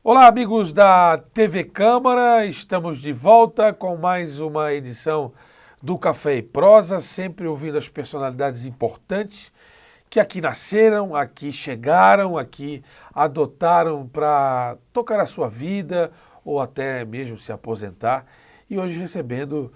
Olá, amigos da TV Câmara, estamos de volta com mais uma edição do Café e Prosa, sempre ouvindo as personalidades importantes que aqui nasceram, aqui chegaram, aqui adotaram para tocar a sua vida ou até mesmo se aposentar. E hoje recebendo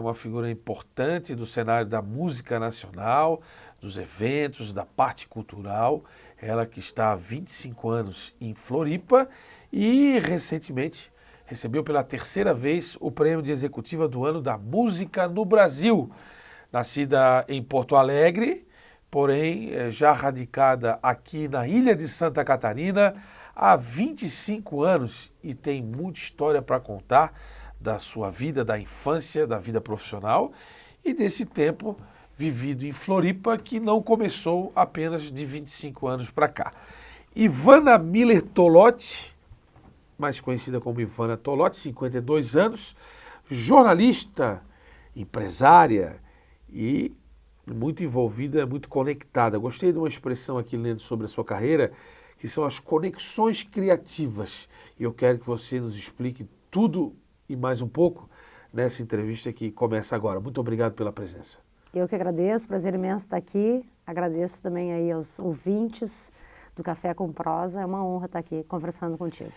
uma figura importante do cenário da música nacional, dos eventos, da parte cultural. Ela que está há 25 anos em Floripa e recentemente recebeu pela terceira vez o prêmio de executiva do ano da música no Brasil. Nascida em Porto Alegre, porém já radicada aqui na ilha de Santa Catarina há 25 anos e tem muita história para contar da sua vida, da infância, da vida profissional e desse tempo vivido em Floripa, que não começou apenas de 25 anos para cá. Ivana Miller Tolotti, mais conhecida como Ivana Tolotti, 52 anos, jornalista, empresária e muito envolvida, muito conectada. Gostei de uma expressão aqui lendo sobre a sua carreira, que são as conexões criativas. E eu quero que você nos explique tudo e mais um pouco nessa entrevista que começa agora. Muito obrigado pela presença. Eu que agradeço, prazer imenso estar aqui. Agradeço também aí aos ouvintes do Café com Prosa. É uma honra estar aqui conversando contigo.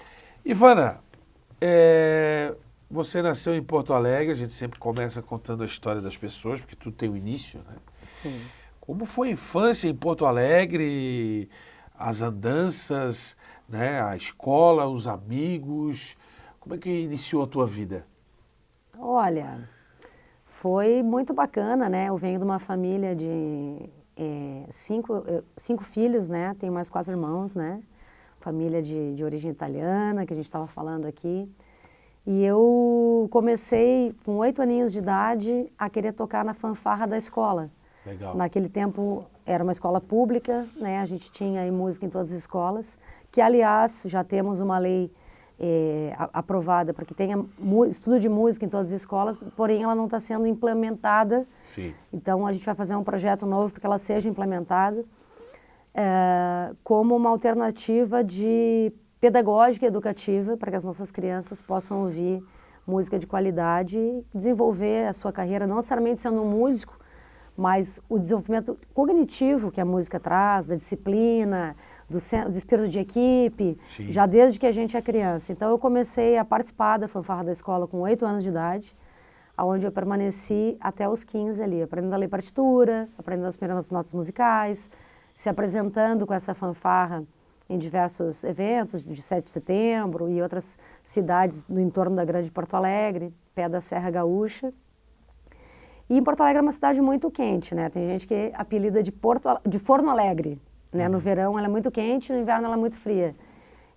Ivana, você nasceu em Porto Alegre, a gente sempre começa contando a história das pessoas, porque tudo tem um início, né? Sim. Como foi a infância em Porto Alegre, as andanças, né, a escola, os amigos? Como é que iniciou a tua vida? Olha, foi muito bacana, né? Eu venho de uma família de cinco filhos, né? Tenho mais 4 irmãos, né? Família de origem italiana, que a gente estava falando aqui. E eu comecei, com 8 aninhos de idade, a querer tocar na fanfarra da escola. Legal. Naquele tempo era uma escola pública, né? A gente tinha aí música em todas as escolas, que aliás já temos uma lei aprovada para que tenha estudo de música em todas as escolas, porém ela não está sendo implementada. Sim. Então a gente vai fazer um projeto novo para que ela seja implementada como uma alternativa de pedagógica e educativa para que as nossas crianças possam ouvir música de qualidade e desenvolver a sua carreira, não necessariamente sendo um músico, mas o desenvolvimento cognitivo que a música traz, da disciplina, do espírito de equipe, Sim. Já desde que a gente é criança. Então eu comecei a participar da fanfarra da escola com 8 anos de idade, onde eu permaneci até os 15 ali, aprendendo a ler partitura, aprendendo as primeiras notas musicais, se apresentando com essa fanfarra em diversos eventos, de 7 de setembro e outras cidades no entorno da Grande Porto Alegre, pé da Serra Gaúcha. E em Porto Alegre é uma cidade muito quente, né? Tem gente que apelida de Forno Alegre, né? No verão ela é muito quente, no inverno ela é muito fria.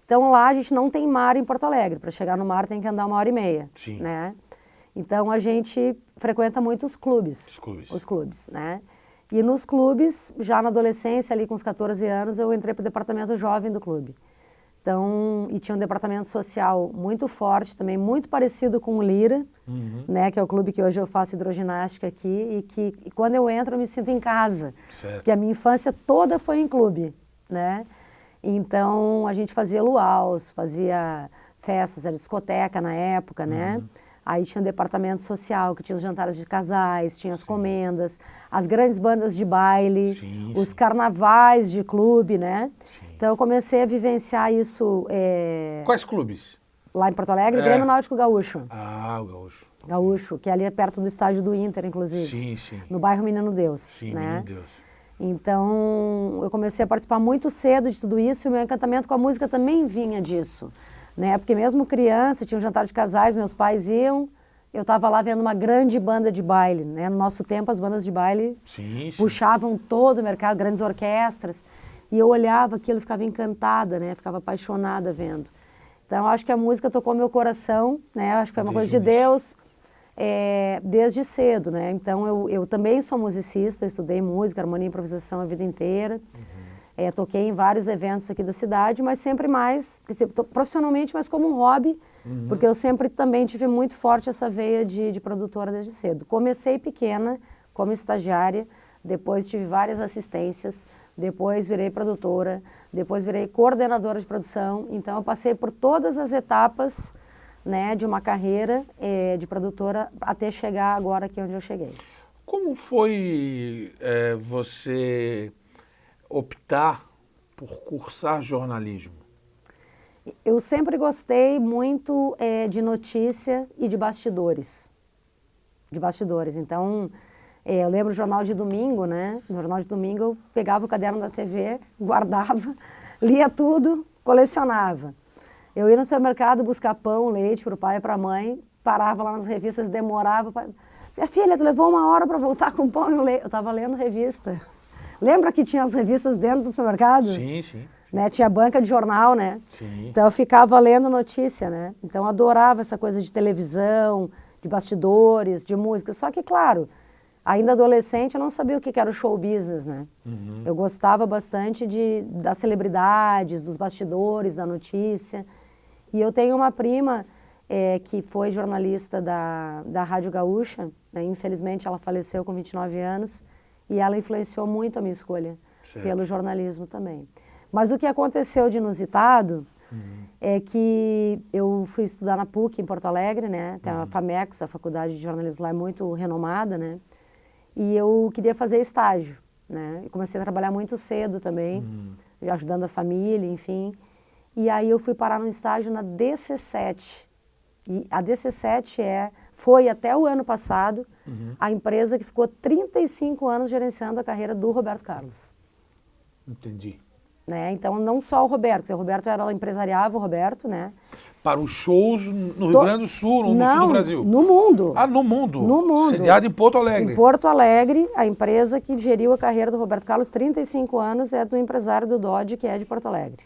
Então lá a gente não tem mar em Porto Alegre. Para chegar no mar tem que andar 1h30, Sim. né? Então a gente frequenta muito os clubes. Os clubes. Né? E nos clubes, já na adolescência, ali com os 14 anos, eu entrei para o departamento jovem do clube. Então, e tinha um departamento social muito forte também, muito parecido com o Lira, né, que é o clube que hoje eu faço hidroginástica aqui, e quando eu entro eu me sinto em casa, Certo. porque a minha infância toda foi em clube, né? Então, a gente fazia luaus, fazia festas, era discoteca na época, né? Aí tinha um departamento social, que tinha os jantares de casais, tinha as comendas, as grandes bandas de baile, Sim, os sim. carnavais de clube, né? Sim. Então eu comecei a vivenciar isso Quais clubes? lá em Porto Alegre, Grêmio Náutico Gaúcho. Ah, o Gaúcho. Gaúcho, que ali é perto do estádio do Inter, inclusive. Sim, sim. No bairro Menino Deus. Sim, né? meu Deus. Então eu comecei a participar muito cedo de tudo isso e o meu encantamento com a música também vinha disso. Né? Porque mesmo criança, tinha um jantar de casais, meus pais iam, eu estava lá vendo uma grande banda de baile. Né? No nosso tempo, as bandas de baile Sim, sim. puxavam todo o mercado, grandes orquestras. E eu olhava aquilo e ficava encantada, né? Ficava apaixonada vendo. Então, eu acho que a música tocou meu coração, né? Eu acho que foi uma coisa de Deus desde cedo, né? Então, eu também sou musicista, eu estudei música, harmonia e improvisação a vida inteira. Toquei em vários eventos aqui da cidade, mas sempre mais, profissionalmente, mas como um hobby, porque eu sempre também tive muito forte essa veia de produtora desde cedo. Comecei pequena, como estagiária, depois tive várias assistências depois virei produtora, depois virei coordenadora de produção. Então, eu passei por todas as etapas, né, de uma carreira de produtora até chegar agora aqui onde eu cheguei. Como foi você optar por cursar jornalismo? Eu sempre gostei muito de notícia e de bastidores. Então, eu lembro do Jornal de Domingo, né? No Jornal de Domingo eu pegava o caderno da TV, guardava, lia tudo, colecionava. Eu ia no supermercado buscar pão, leite para o pai e para a mãe, parava lá nas revistas, demorava. Minha filha, tu levou 1 hora para voltar com pão e leite. Eu estava lendo revista. Lembra que tinha as revistas dentro do supermercado? Sim, sim. Né? Tinha banca de jornal, né? Sim. Então eu ficava lendo notícia, né? Então eu adorava essa coisa de televisão, de bastidores, de música. Só que, claro, ainda adolescente eu não sabia o que era o show business, né? Uhum. Eu gostava bastante das celebridades, dos bastidores, da notícia. E eu tenho uma prima que foi jornalista da Rádio Gaúcha, né? Infelizmente ela faleceu com 29 anos e ela influenciou muito a minha escolha pelo jornalismo também. Mas o que aconteceu de inusitado é que eu fui estudar na PUC em Porto Alegre, né? Tem a FAMECOS, a faculdade de jornalismo lá é muito renomada, né? E eu queria fazer estágio, né? Eu comecei a trabalhar muito cedo também, ajudando a família, enfim. E aí eu fui parar num estágio na DC7. E a DC7 foi até o ano passado a empresa que ficou 35 anos gerenciando a carreira do Roberto Carlos. Entendi. Né? Então, não só o Roberto ela empresariava o Roberto, né? Para os shows no Rio Grande do Sul, no sul do Brasil? No mundo. Ah, no mundo? No mundo. Sediado em Porto Alegre. Em Porto Alegre, a empresa que geriu a carreira do Roberto Carlos, 35 anos, é do empresário do Dodge, que é de Porto Alegre.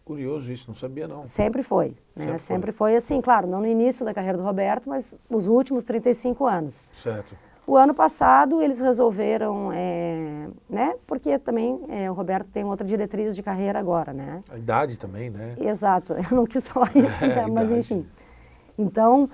Curioso isso, não sabia não. Sempre foi, né? Sempre foi assim, claro, não no início da carreira do Roberto, mas os últimos 35 anos. Certo. O ano passado eles resolveram, né? Porque também o Roberto tem outra diretriz de carreira agora, né? A idade também, né? Exato, eu não quis falar isso, né? Mas enfim. Então,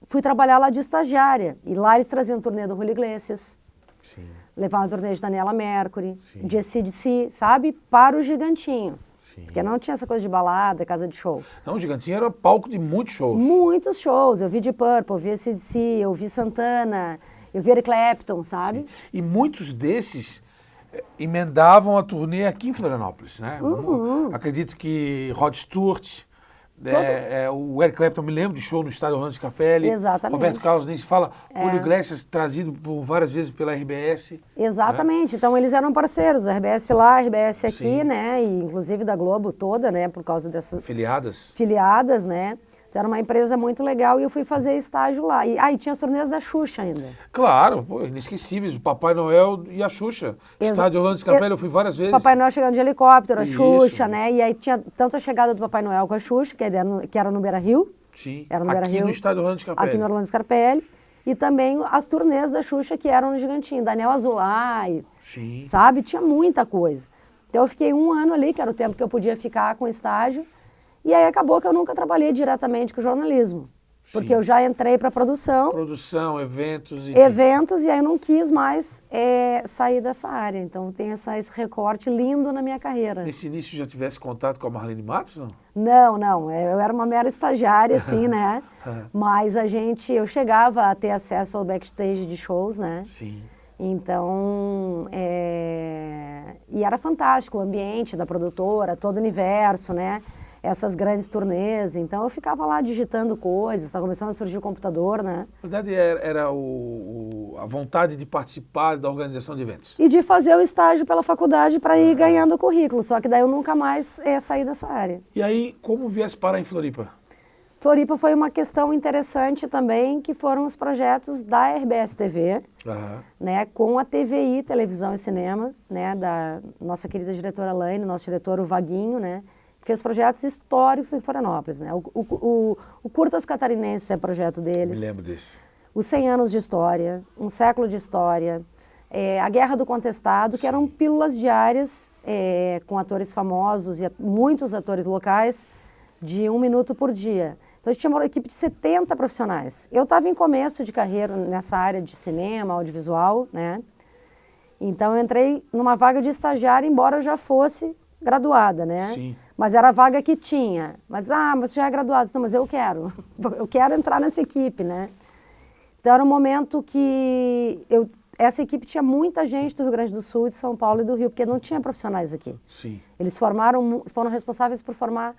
fui trabalhar lá de estagiária. E lá eles traziam turnê do Julio Iglesias. Sim. Levavam turnê de Daniela Mercury, Sim. de AC/DC, sabe? Para o Gigantinho. Sim. Porque não tinha essa coisa de balada, casa de show. Não, o Gigantinho era palco de muitos shows. Muitos shows. Eu vi Deep Purple, eu vi AC/DC, eu vi Santana, eu vi Eric Clapton, sabe? Sim. E muitos desses emendavam a turnê aqui em Florianópolis, né? Acredito que Rod Stewart, o Eric Clapton, me lembro de show no estádio Orlando Scarpelli. Exatamente. Roberto Carlos nem se fala. Julio Iglesias trazido por várias vezes pela RBS. Exatamente. Né? Então eles eram parceiros, a RBS lá, a RBS aqui, Sim. né? E inclusive da Globo toda, né? Por causa dessas... Filiadas, né? Então era uma empresa muito legal e eu fui fazer estágio lá. E tinha as turnês da Xuxa ainda. Claro, pô, inesquecíveis. O Papai Noel e a Xuxa. Estádio Orlando Scarpelli, eu fui várias vezes. Papai Noel chegando de helicóptero, a Xuxa, né? E aí tinha tanto a chegada do Papai Noel com a Xuxa, que era no Beira-Rio. Sim, era no aqui Beira-Rio, no estádio Orlando Scarpelli. Aqui no Orlando Scarpelli. E também as turnês da Xuxa que eram no Gigantinho. Daniel Azulay, Sim. Sabe? Tinha muita coisa. Então eu fiquei 1 ano ali, que era o tempo que eu podia ficar com estágio. E aí acabou que eu nunca trabalhei diretamente com jornalismo. Porque Sim. eu já entrei para produção. Produção, eventos. Enfim. Eventos, e aí eu não quis mais sair dessa área. Então tem esse recorte lindo na minha carreira. Nesse início já tivesse contato com a Marlene Matos, não? Não. Eu era uma mera estagiária, assim, né? Mas eu chegava a ter acesso ao backstage de shows, né? Sim. Então, e era fantástico o ambiente da produtora, todo o universo, né? Essas grandes turnês, então eu ficava lá digitando coisas, estava começando a surgir o computador, né? Na verdade, era a vontade de participar da organização de eventos. E de fazer o estágio pela faculdade para ir ganhando o currículo, só que daí eu nunca mais saí dessa área. E aí, como viesse parar em Floripa? Floripa foi uma questão interessante também, que foram os projetos da RBS TV, né, com a TVI, Televisão e Cinema, né, da nossa querida diretora Laine, nosso diretor o Vaguinho, né, que fez projetos históricos em Florianópolis, né? O Curtas Catarinense é projeto deles. Me lembro desse. Os 100 anos de história, um século de história, a Guerra do Contestado, que eram pílulas diárias com atores famosos e muitos atores locais de 1 minuto por dia. Então a gente tinha uma equipe de 70 profissionais. Eu estava em começo de carreira nessa área de cinema, audiovisual, né? Então eu entrei numa vaga de estagiária, embora eu já fosse graduada, né? Sim. Mas era a vaga que tinha. Mas você já é graduado. Não, mas eu quero. Eu quero entrar nessa equipe, né? Então era um momento que essa equipe tinha muita gente do Rio Grande do Sul, de São Paulo e do Rio, porque não tinha profissionais aqui. Sim. Eles foram responsáveis por formar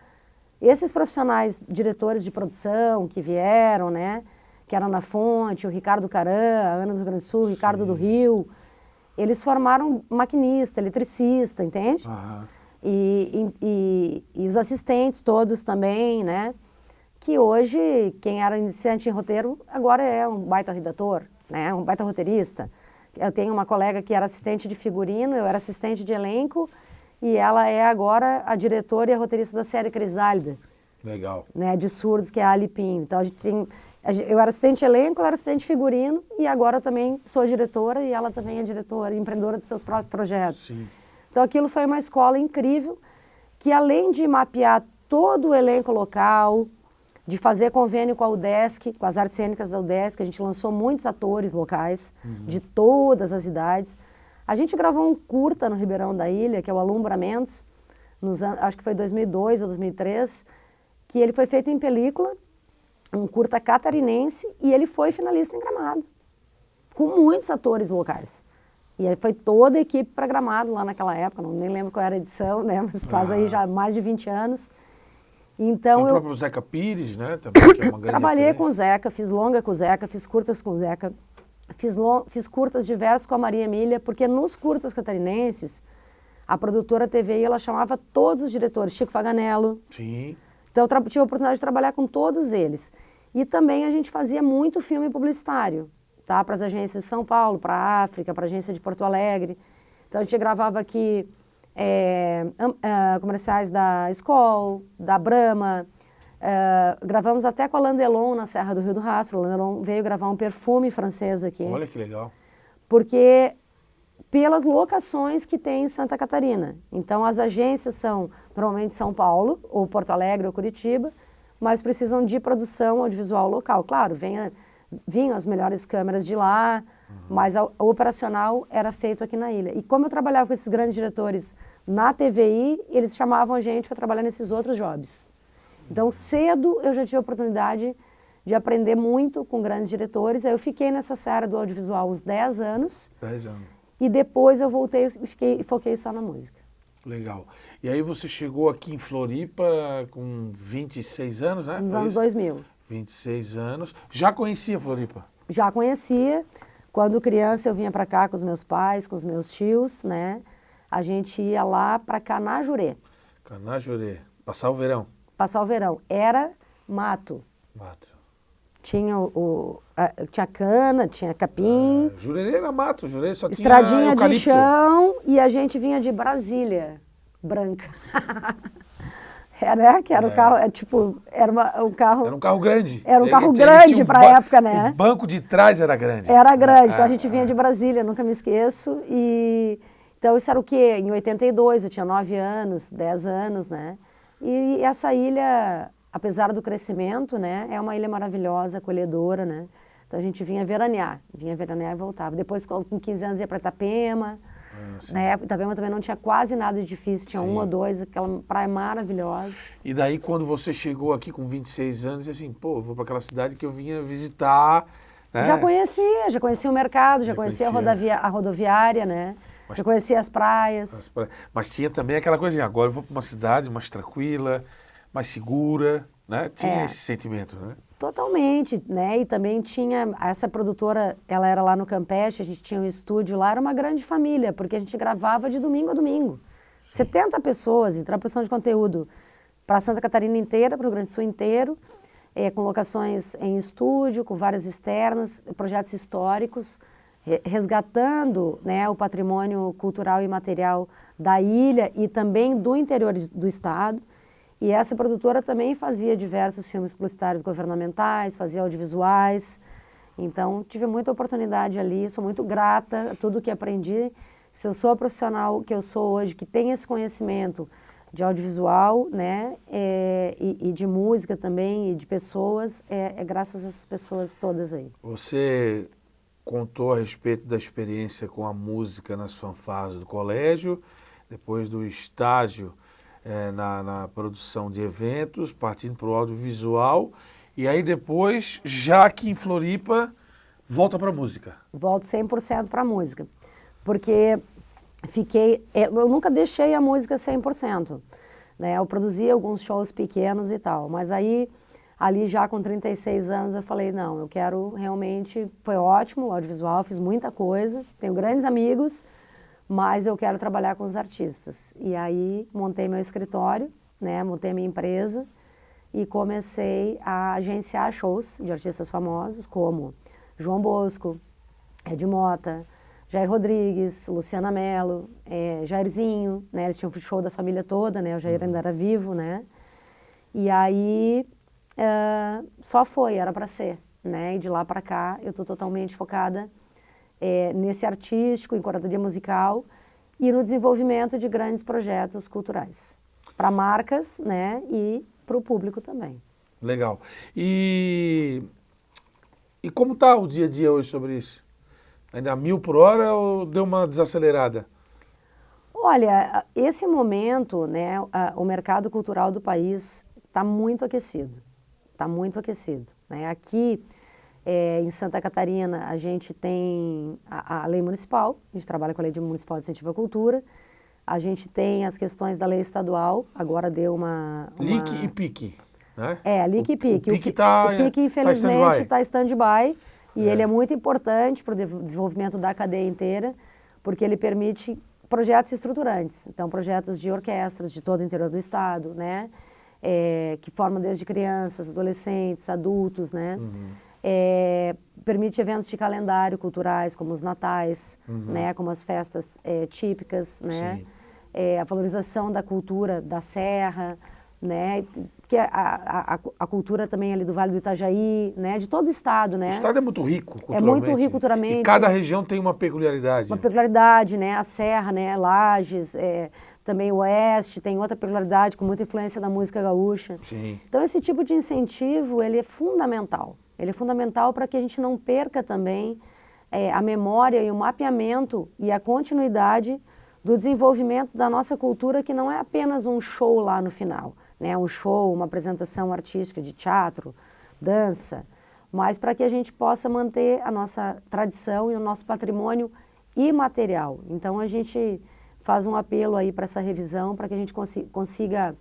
esses profissionais, diretores de produção que vieram, né? Que era na Fonte, o Ricardo Caran, a Ana do Rio Grande do Sul, o Ricardo do Rio. Eles formaram maquinista, eletricista, entende? Aham. E os assistentes todos também, né? Que hoje, quem era iniciante em roteiro, agora é um baita redator, né? Um baita roteirista. Eu tenho uma colega que era assistente de figurino, eu era assistente de elenco, e ela é agora a diretora e a roteirista da série Crisálida. Legal. Né, de surdos, que é a Alipim. Então, eu era assistente de elenco, ela era assistente de figurino, e agora também sou diretora, e ela também é diretora, empreendedora dos seus próprios projetos. Sim. Então, aquilo foi uma escola incrível, que além de mapear todo o elenco local, de fazer convênio com a UDESC, com as artes cênicas da UDESC, a gente lançou muitos atores locais, de todas as idades. A gente gravou um curta no Ribeirão da Ilha, que é o Alumbramentos, acho que foi 2002 ou 2003, que ele foi feito em película, um curta catarinense, e ele foi finalista em Gramado, com muitos atores locais. E aí foi toda a equipe para Gramado lá naquela época, nem lembro qual era a edição, né? Mas faz aí já mais de 20 anos. Então o eu próprio Zeca Pires, né? Também, que é uma grande trabalhei referência. com o Zeca, fiz longa com o Zeca, fiz curtas com o Zeca, fiz curtas diversos com a Maria Emília, porque nos curtas catarinenses, a produtora TVI, ela chamava todos os diretores, Chico Faganello. Sim. Então eu tive a oportunidade de trabalhar com todos eles. E também a gente fazia muito filme publicitário, tá? Para as agências de São Paulo, para a África, para a agência de Porto Alegre. Então a gente gravava aqui comerciais da Skol, da Brahma. Gravamos até com a Landelon na Serra do Rio do Rastro. A Landelon veio gravar um perfume francês aqui. Olha que legal. Porque pelas locações que tem em Santa Catarina. Então, as agências são normalmente São Paulo, ou Porto Alegre, ou Curitiba, mas precisam de produção audiovisual local. Claro, vinham as melhores câmeras de lá, mas o operacional era feito aqui na ilha. E como eu trabalhava com esses grandes diretores na TVI, eles chamavam a gente para trabalhar nesses outros jobs. Então, cedo eu já tive a oportunidade de aprender muito com grandes diretores. Aí eu fiquei nessa série do audiovisual uns 10 anos. 10 anos. E depois eu voltei e foquei só na música. Legal. E aí você chegou aqui em Floripa com 26 anos, né? Nos Foi anos isso? 2000. 26 anos. Já conhecia Floripa? Já conhecia. Quando criança eu vinha para cá com os meus pais, com os meus tios, né? A gente ia lá para Canajurê. Canajurê. Passar o verão? Passar o verão. Era mato. Mato. Tinha tinha cana, tinha capim, Jurerê era mato, Jurerê só tinha estradinha de eucalipto. chão, e a gente vinha de Brasília, branca. Né? Que era o carro, um carro... Era um carro grande. Era um carro Ele grande tinha para a época, né? O banco de trás era grande. Era grande, então a gente vinha de Brasília, nunca me esqueço. Então isso era o quê? Em 82, eu tinha 9 anos, 10 anos, né? E essa ilha, apesar do crescimento, né, é uma ilha maravilhosa, acolhedora, né? Então a gente vinha veranear e voltava. Depois, com 15 anos, ia para Itapema. Na época, Itapema também não tinha quase nada de difícil, tinha um ou dois, aquela praia maravilhosa. E daí, quando você chegou aqui com 26 anos, e assim, pô, eu vou para aquela cidade que eu vinha visitar, né? Já conhecia o mercado, já conhecia a rodoviária, né? Já conhecia as praias. Mas tinha também aquela coisinha, agora eu vou para uma cidade mais tranquila, mais segura, né? Tinha esse sentimento, né? Totalmente, né? E também tinha, essa produtora, ela era lá no Campeche, a gente tinha um estúdio lá, era uma grande família, porque a gente gravava de domingo a domingo. 70 pessoas, então a produção de conteúdo para Santa Catarina inteira, para o Rio Grande do Sul inteiro, com locações em estúdio, com várias externas, projetos históricos, resgatando, né, o patrimônio cultural e material da ilha e também do interior do estado. E essa produtora também fazia diversos filmes publicitários governamentais, fazia audiovisuais. Então, tive muita oportunidade ali, sou muito grata a tudo que aprendi. Se eu sou a profissional que eu sou hoje, que tem esse conhecimento de audiovisual, né, e de música também, e de pessoas, é graças a essas pessoas todas aí. Você contou a respeito da experiência com a música nas fanfarras do colégio, depois do estágio na produção de eventos, partindo para o audiovisual, e aí depois, já aqui em Floripa, volta para a música. Volto 100% para a música, porque eu nunca deixei a música 100%, né? Eu produzia alguns shows pequenos e tal, mas aí, ali já com 36 anos, eu falei, não, eu quero realmente, foi ótimo o audiovisual, fiz muita coisa, tenho grandes amigos, mas eu quero trabalhar com os artistas. E aí montei meu escritório, né? Montei minha empresa e comecei a agenciar shows de artistas famosos como João Bosco, Ed Mota, Jair Rodrigues, Luciana Mello, Jairzinho, né? Eles tinham show da família toda, né? O Jair ainda era vivo, né? E aí só foi, era para ser, né? E de lá para cá eu estou totalmente focada nesse artístico, em curadoria musical e no desenvolvimento de grandes projetos culturais para marcas, né? E para o público também. Legal. E como está o dia a dia hoje sobre isso? Ainda 1000 por hora ou deu uma desacelerada? Olha, esse momento, né, o mercado cultural do país está muito aquecido. Está muito aquecido, né? Aqui em Santa Catarina a gente tem a lei municipal, a gente trabalha com a lei municipal de incentivo à cultura, a gente tem as questões da lei estadual, agora deu uma... LIC e PIC, né? LIC e PIC. O PIC, infelizmente, está stand-by e ele é muito importante para o desenvolvimento da cadeia inteira, porque ele permite projetos estruturantes, então projetos de orquestras de todo o interior do estado, né? Que formam desde crianças, adolescentes, adultos, né? Permite eventos de calendário culturais, como os natais, né? Como as festas típicas, né? A valorização da cultura da serra, né? Porque a cultura também ali do Vale do Itajaí, né? De todo o estado, né? O estado é muito rico culturalmente. É muito rico culturalmente. E cada região tem uma peculiaridade. Uma peculiaridade, né? A serra, né? Lages, também o oeste tem outra peculiaridade com muita influência da música gaúcha. Sim. Então esse tipo de incentivo, ele é fundamental. Ele é fundamental para que a gente não perca também a memória e o mapeamento e a continuidade do desenvolvimento da nossa cultura, que não é apenas um show lá no final, né? Um show, uma apresentação artística de teatro, dança, mas para que a gente possa manter a nossa tradição e o nosso patrimônio imaterial. Então a gente faz um apelo aí para essa revisão, para que a gente consiga,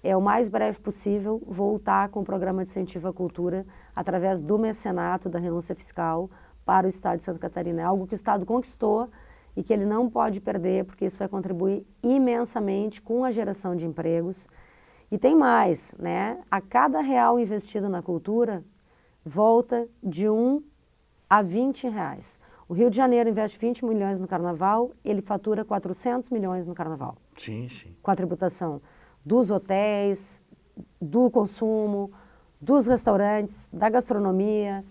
o mais breve possível, voltar com o programa de incentivo à cultura através do mecenato, da renúncia fiscal para o Estado de Santa Catarina. É algo que o Estado conquistou e que ele não pode perder, porque isso vai contribuir imensamente com a geração de empregos. E tem mais, né? A cada real investido na cultura, volta de 1 a 20 reais. O Rio de Janeiro investe 20 milhões no Carnaval, ele fatura 400 milhões no Carnaval. Sim, sim. Com a tributação dos hotéis, do consumo, dos restaurantes, da gastronomia,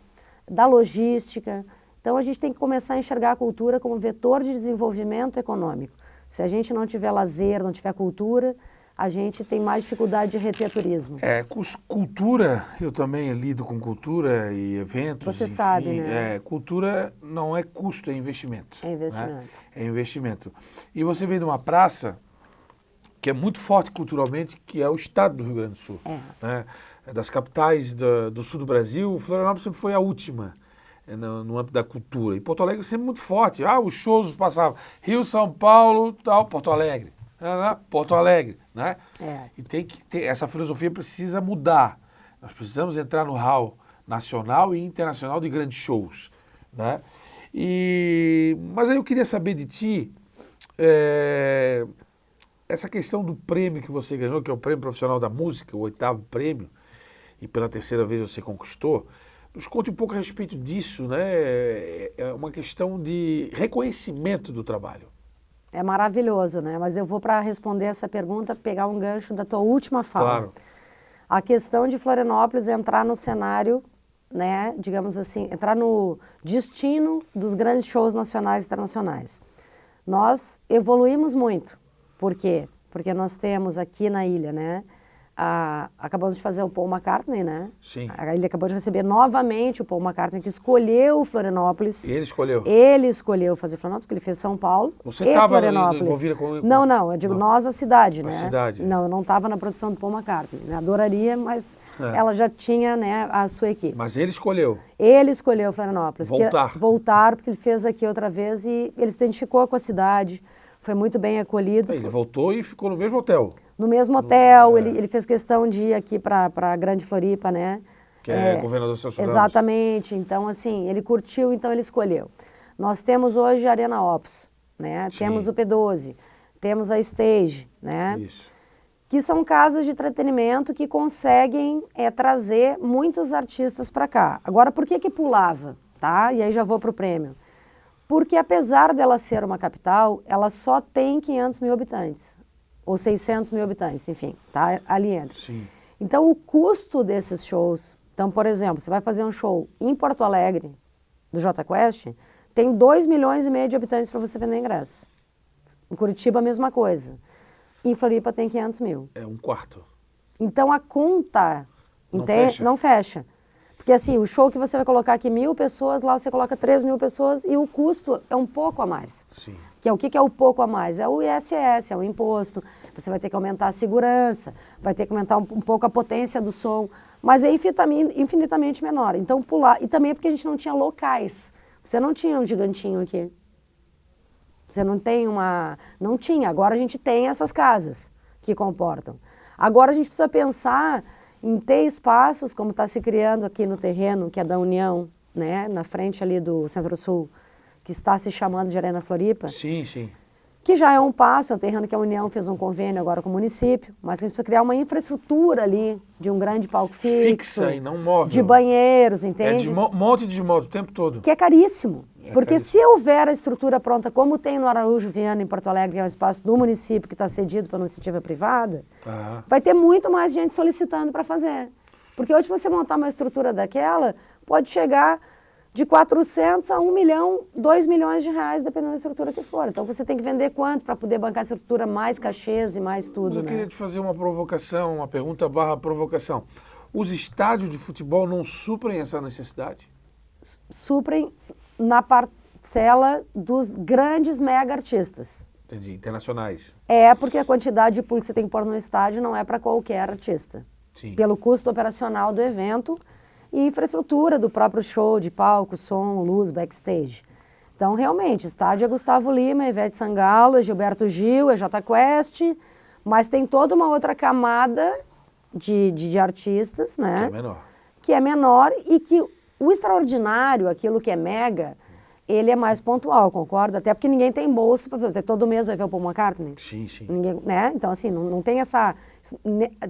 da logística. Então a gente tem que começar a enxergar a cultura como vetor de desenvolvimento econômico. Se a gente não tiver lazer, não tiver cultura, a gente tem mais dificuldade de reter turismo. Cultura, eu também lido com cultura e eventos. Você enfim, sabe, né? Cultura não é custo, é investimento. É investimento. Né? É investimento. E você vem de uma praça que é muito forte culturalmente, que é o estado do Rio Grande do Sul. Né? Das capitais do sul do Brasil, Florianópolis sempre foi a última no âmbito da cultura. E Porto Alegre sempre muito forte. Os shows passavam Rio, São Paulo, tal, Porto Alegre. Porto Alegre, né? E tem que ter, essa filosofia precisa mudar. Nós precisamos entrar no hall nacional e internacional de grandes shows, né? Mas aí eu queria saber de ti, essa questão do prêmio que você ganhou, que é o Prêmio Profissional da Música, o 8º prêmio, e pela 3ª vez você conquistou. Nos conte um pouco a respeito disso, né? É uma questão de reconhecimento do trabalho. É maravilhoso, né? Mas eu vou, para responder essa pergunta, pegar um gancho da tua última fala. Claro. A questão de Florianópolis entrar no cenário, né, digamos assim, entrar no destino dos grandes shows nacionais e internacionais. Nós evoluímos muito. Por quê? Porque nós temos aqui na ilha, né, acabamos de fazer o Paul McCartney, né? Sim. Ele acabou de receber novamente o Paul McCartney, que escolheu Florianópolis. Ele escolheu? Ele escolheu fazer Florianópolis, porque ele fez São Paulo. Você e estava Florianópolis. envolvida com... Não, eu digo nós, a cidade, né? A cidade. Não, eu não estava na produção do Paul McCartney. Né? Adoraria, mas ela já tinha, né, a sua equipe. Mas ele escolheu? Ele escolheu Florianópolis. Voltar, porque ele fez aqui outra vez e ele se identificou com a cidade. Foi muito bem acolhido. Ele voltou e ficou no mesmo hotel? No mesmo hotel, ele fez questão de ir aqui para a Grande Floripa, né? Que é governador Celso Ramos. Exatamente. Então, assim, ele curtiu, então ele escolheu. Nós temos hoje a Arena Ops, né? Sim. Temos o P12, temos a Stage, né? Isso. Que são casas de entretenimento que conseguem trazer muitos artistas para cá. Agora, por que pulava, tá? E aí já vou para o prêmio. Porque apesar dela ser uma capital, ela só tem 500 mil habitantes, ou 600 mil habitantes, enfim, tá ali entra. Sim. Então o custo desses shows, então por exemplo, você vai fazer um show em Porto Alegre, do Jota Quest, tem 2,5 milhões de habitantes para você vender ingresso. Em Curitiba a mesma coisa. Em Floripa tem 500 mil. É um quarto. Então a conta não fecha. Porque assim, o show que você vai colocar aqui 1.000 pessoas, lá você coloca 3.000 pessoas e o custo é um pouco a mais. Sim. Que é o que é o pouco a mais? É o ISS, é o imposto. Você vai ter que aumentar a segurança, vai ter que aumentar um pouco a potência do som, mas é infinitamente menor. Então pular, e também porque a gente não tinha locais. Você não tinha um gigantinho aqui. Você não tem não tinha, agora a gente tem essas casas que comportam. Agora a gente precisa pensar em ter espaços, como está se criando aqui no terreno, que é da União, né, na frente ali do Centro-Sul, que está se chamando de Arena Floripa. Sim, sim. Que já é um passo, é um terreno que a União fez um convênio agora com o município, mas a gente precisa criar uma infraestrutura ali, de um grande palco fixo. Fixa e não móvel. De banheiros, entende? Monte e desmonte o tempo todo. Que é caríssimo. Porque se houver a estrutura pronta, como tem no Araújo Viana, em Porto Alegre, que é um espaço do município que está cedido para uma iniciativa privada, vai ter muito mais gente solicitando para fazer. Porque hoje você montar uma estrutura daquela, pode chegar de 400 a 1 milhão, 2 milhões de reais, dependendo da estrutura que for. Então você tem que vender quanto para poder bancar a estrutura, mais cachês e mais tudo. Mas eu queria te fazer uma provocação, uma pergunta / provocação. Os estádios de futebol não suprem essa necessidade? Suprem na parcela dos grandes mega artistas. Entendi, internacionais. É, porque a quantidade de público que você tem que pôr no estádio não é para qualquer artista. Sim. Pelo custo operacional do evento e infraestrutura do próprio show, de palco, som, luz, backstage. Então, realmente, estádio é Gustavo Lima, é Ivete Sangalo, é Gilberto Gil, é Jota Quest, mas tem toda uma outra camada de artistas, né? Que é menor. Que é menor e que o extraordinário, aquilo que é mega, ele é mais pontual, concorda? Até porque ninguém tem bolso para fazer. Todo mês vai ver o Paul McCartney? Sim, sim. Ninguém, né? Então, assim, não tem essa...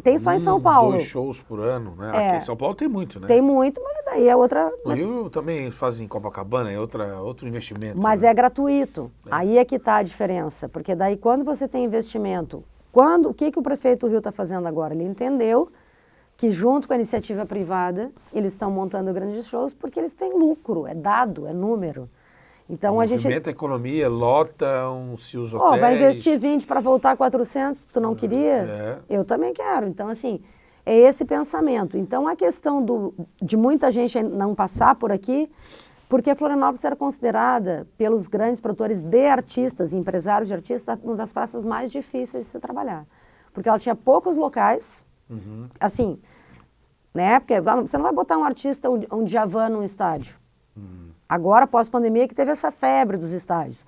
Tem só em São Paulo. 2 shows por ano, né? Aqui em São Paulo tem muito, né? Tem muito, mas daí é outra... No Rio também fazem Copacabana, é outro investimento. Mas né? é gratuito. Aí é que está a diferença. Porque daí quando você tem investimento... O que o prefeito do Rio está fazendo agora? Ele entendeu que junto com a iniciativa privada, eles estão montando grandes shows porque eles têm lucro, é dado, é número. Então a gente... Movimenta a economia, lotam-se os hotéis... vai investir 20 para voltar 400, tu não queria? Eu também quero. Então, assim, é esse pensamento. Então, a questão de muita gente não passar por aqui, porque Florianópolis era considerada, pelos grandes produtores de artistas, empresários de artistas, uma das praças mais difíceis de se trabalhar. Porque ela tinha poucos locais, assim, né? Porque você não vai botar um artista, um Djavan num estádio. Agora, pós-pandemia, que teve essa febre dos estádios.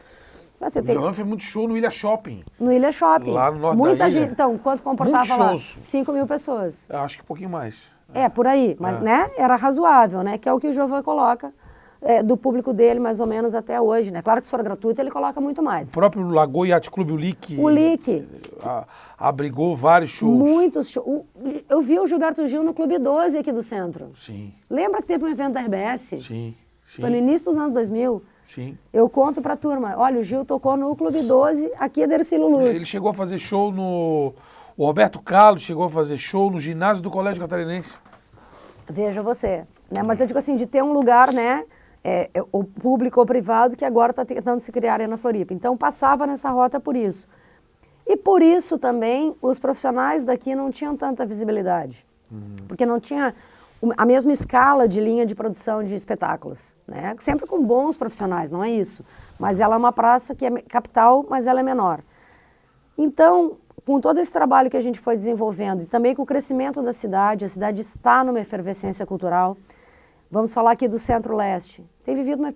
Mas O Djavan fez muito show no Ilha Shopping. No Ilha Shopping. Lá no norte Muita da ilha. gente. Então, quanto comportava lá? Muitos shows. 5.000 pessoas. Eu acho que um pouquinho mais. Por aí. Mas, né, era razoável, né? Que é o que o Djavan coloca do público dele, mais ou menos, até hoje, né? Claro que se for gratuito, ele coloca muito mais. O próprio Lagoa Yacht Club, o Lick... O Lick. Abrigou vários shows. Muitos shows. Eu vi o Gilberto Gil no Clube 12 aqui do centro. Sim. Lembra que teve um evento da RBS? Sim. Foi no início dos anos 2000. Sim. Eu conto pra turma, olha, o Gil tocou no Clube 12, aqui é Dercílio Luz. Ele chegou a fazer show no... O Roberto Carlos chegou a fazer show no ginásio do Colégio Catarinense. Veja você. Né? Mas eu digo assim, de ter um lugar, né, o público ou privado, que agora está tentando se criar Arena Floripa. Então, passava nessa rota por isso. E por isso também os profissionais daqui não tinham tanta visibilidade, porque não tinha a mesma escala de linha de produção de espetáculos, né? Sempre com bons profissionais, não é isso, mas ela é uma praça que é capital, mas ela é menor. Então, com todo esse trabalho que a gente foi desenvolvendo e também com o crescimento da cidade, a cidade está numa efervescência cultural. Vamos falar aqui do Centro-Leste. Tem vivido uma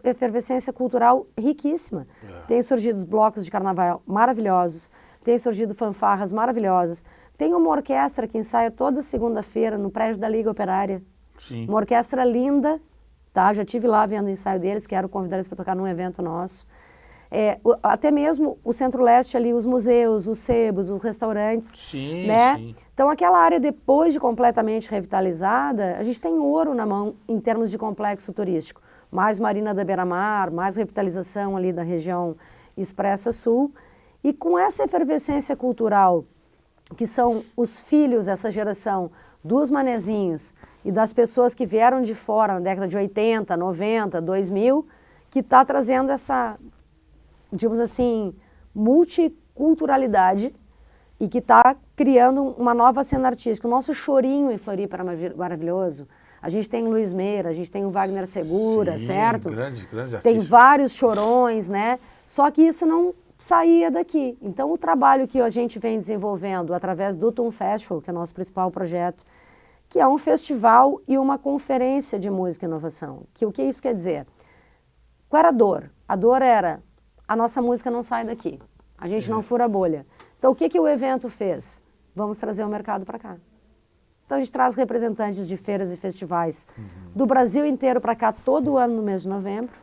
efervescência cultural riquíssima. Tem surgido os blocos de carnaval maravilhosos, tem surgido fanfarras maravilhosas. Tem uma orquestra que ensaia toda segunda-feira no prédio da Liga Operária. Sim. Uma orquestra linda, tá? Já estive lá vendo o ensaio deles, quero convidar eles para tocar num evento nosso. Até mesmo o Centro-Leste ali, os museus, os sebos, os restaurantes, Sim, né? sim. Então aquela área depois de completamente revitalizada, a gente tem ouro na mão em termos de complexo turístico. Mais Marina da Beira-Mar, mais revitalização ali da região Expressa Sul. E com essa efervescência cultural, que são os filhos, essa geração dos manezinhos e das pessoas que vieram de fora na década de 80, 90, 2000, que está trazendo essa, digamos assim, multiculturalidade e que está criando uma nova cena artística. O nosso chorinho em Floripa era maravilhoso. A gente tem o Luiz Meira, a gente tem o Wagner Segura, Sim, certo? grande artista. Tem vários chorões, né? Só que isso não saía daqui. Então, o trabalho que a gente vem desenvolvendo através do Tum Festival, que é o nosso principal projeto, que é um festival e uma conferência de música e inovação. Que o que isso quer dizer? Qual era a dor? A dor era, a nossa música não sai daqui, a gente não fura a bolha. Então, o que o evento fez? Vamos trazer o mercado para cá. Então, a gente traz representantes de feiras e festivais do Brasil inteiro para cá todo ano no mês de novembro,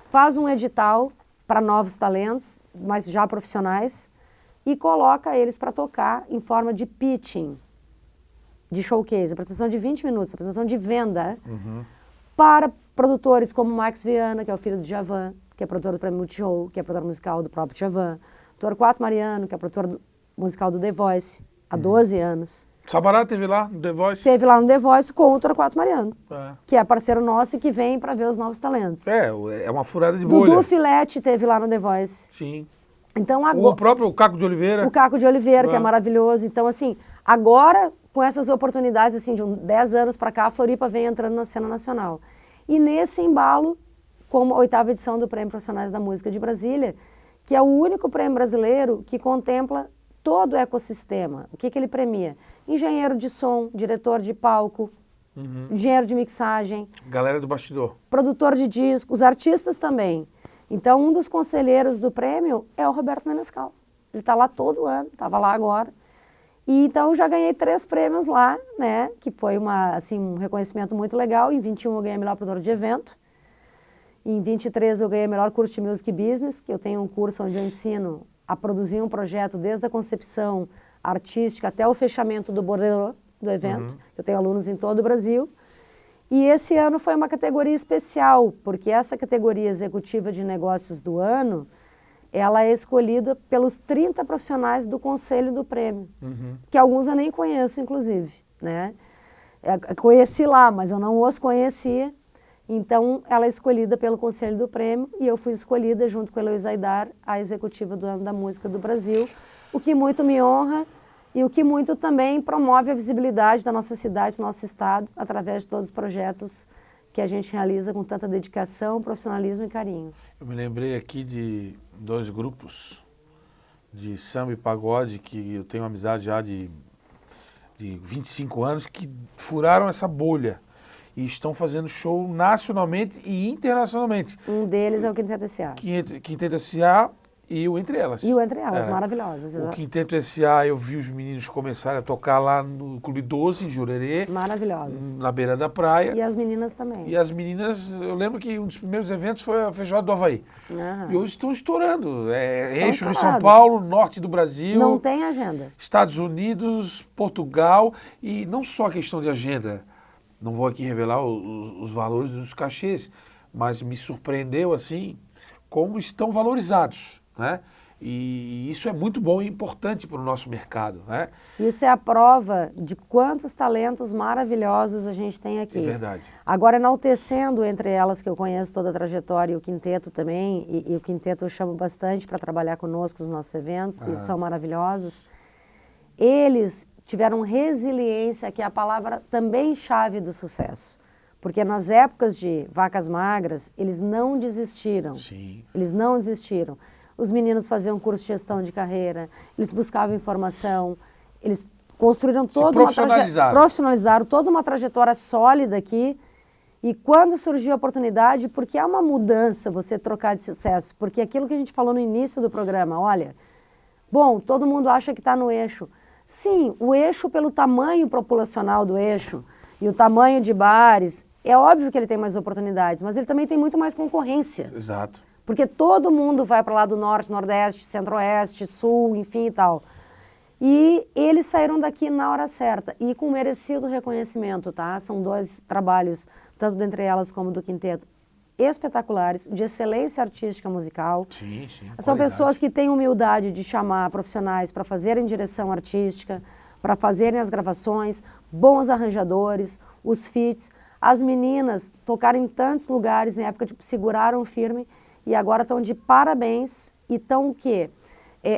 faz um edital para novos talentos, mas já profissionais, e coloca eles para tocar em forma de pitching, de showcase, apresentação de 20 minutos, apresentação de venda, para produtores como o Max Viana, que é o filho do Djavan, que é produtor do Prêmio Multishow, que é produtor musical do próprio Djavan, Torquato Mariano, que é produtor musical do The Voice, há 12 anos. Sabará teve lá no The Voice? Teve lá no The Voice com o Torquato Mariano, É. que é parceiro nosso e que vem para ver os novos talentos. É uma furada de bolha. Dudu Filete teve lá no The Voice. Sim. Então, O agora, próprio Caco de Oliveira. o Caco de Oliveira, que é maravilhoso. Então, assim, agora, com essas oportunidades, assim, de 10 anos para cá, a Floripa vem entrando na cena nacional. E nesse embalo, como a 8ª edição do Prêmio Profissionais da Música de Brasília, que é o único prêmio brasileiro que contempla todo o ecossistema. O que ele premia? Engenheiro de som, diretor de palco, engenheiro de mixagem, Galera do bastidor. produtor de discos, artistas também. Então, um dos conselheiros do prêmio é o Roberto Menescal. Ele está lá todo ano, estava lá agora. E então, eu já ganhei 3 prêmios lá, né? Que foi um reconhecimento muito legal. Em 21 eu ganhei melhor produtor de evento. Em 23 eu ganhei melhor curso de Music Business, que eu tenho um curso onde eu ensino a produzir um projeto desde a concepção artística até o fechamento do borderô do evento. Eu tenho alunos em todo o Brasil. E esse ano foi uma categoria especial, porque essa categoria executiva de negócios do ano, ela é escolhida pelos 30 profissionais do conselho do prêmio, que alguns eu nem conheço, inclusive, né? Conheci lá, mas eu não os conhecia. Então, ela é escolhida pelo conselho do prêmio e eu fui escolhida, junto com a Heloísa Aidar, a executiva do ano da música do Brasil, o que muito me honra e o que muito também promove a visibilidade da nossa cidade, do nosso estado, através de todos os projetos que a gente realiza com tanta dedicação, profissionalismo e carinho. Eu me lembrei aqui de 2 grupos de samba e pagode que eu tenho amizade já de 25 anos que furaram essa bolha e estão fazendo show nacionalmente e internacionalmente. Um deles é o Quinteto S.A. Quinteto S.A. e o Entre Elas. E o Entre Elas, maravilhosas. O Quinteto S.A. eu vi os meninos começarem a tocar lá no Clube 12, em Jurerê. Maravilhosos. Na beira da praia. E as meninas também. E as meninas, eu lembro que um dos primeiros eventos foi a Feijoada do Havaí. E hoje estão estourando. Eixo de São Paulo, norte do Brasil. Não tem agenda. Estados Unidos, Portugal. E não só a questão de agenda. Não vou aqui revelar os valores dos cachês, mas me surpreendeu assim como estão valorizados, né? E isso é muito bom e importante para o nosso mercado, né? Isso é a prova de quantos talentos maravilhosos a gente tem aqui. É verdade. Agora, enaltecendo entre elas, que eu conheço toda a trajetória, e o quinteto também, e o quinteto eu chamo bastante para trabalhar conosco nos nossos eventos, e são maravilhosos. Eles tiveram resiliência, que é a palavra também chave do sucesso. Porque nas épocas de vacas magras, eles não desistiram. Sim. Eles não desistiram. Os meninos faziam curso de gestão de carreira, eles buscavam informação, eles construíram profissionalizaram toda uma trajetória sólida aqui. E quando surgiu a oportunidade, porque é uma mudança você trocar de sucesso, porque aquilo que a gente falou no início do programa, olha, bom, todo mundo acha que está no eixo. Sim, o eixo pelo tamanho populacional do eixo e o tamanho de bares, é óbvio que ele tem mais oportunidades, mas ele também tem muito mais concorrência. Exato. Porque todo mundo vai para lá do norte, nordeste, centro-oeste, sul, enfim e tal. E eles saíram daqui na hora certa e com merecido reconhecimento, tá? São 2 trabalhos, tanto dentre elas como do quinteto, espetaculares, de excelência artística musical. Sim, sim. São Qualidade. pessoas que têm humildade de chamar profissionais para fazerem direção artística, para fazerem as gravações, bons arranjadores, os feats. As meninas tocaram em tantos lugares, em época de seguraram firme, e agora estão de parabéns e estão o quê?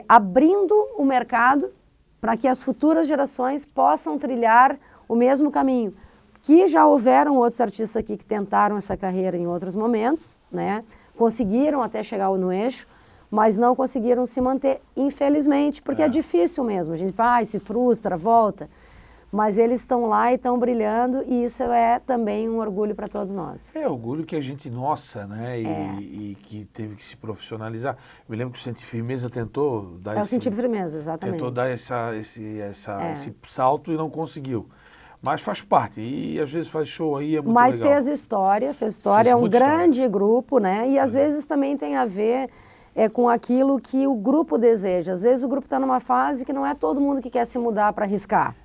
Abrindo o mercado para que as futuras gerações possam trilhar o mesmo caminho. Que já houveram outros artistas aqui que tentaram essa carreira em outros momentos, né? Conseguiram até chegar no eixo, mas não conseguiram se manter, infelizmente, porque é difícil mesmo. A gente vai, se frustra, volta. Mas eles estão lá e estão brilhando e isso é também um orgulho para todos nós. É orgulho que a gente nossa, né? E que teve que se profissionalizar. Eu me lembro que o Sentir Firmeza tentou dar o Sentir Firmeza, exatamente. Tentou dar esse salto e não conseguiu. Mas faz parte e às vezes faz show aí, é muito Mas legal. fez história, é um grande grupo, né? E às vezes também tem a ver com aquilo que o grupo deseja. Às vezes o grupo está numa fase que não é todo mundo que quer se mudar para arriscar.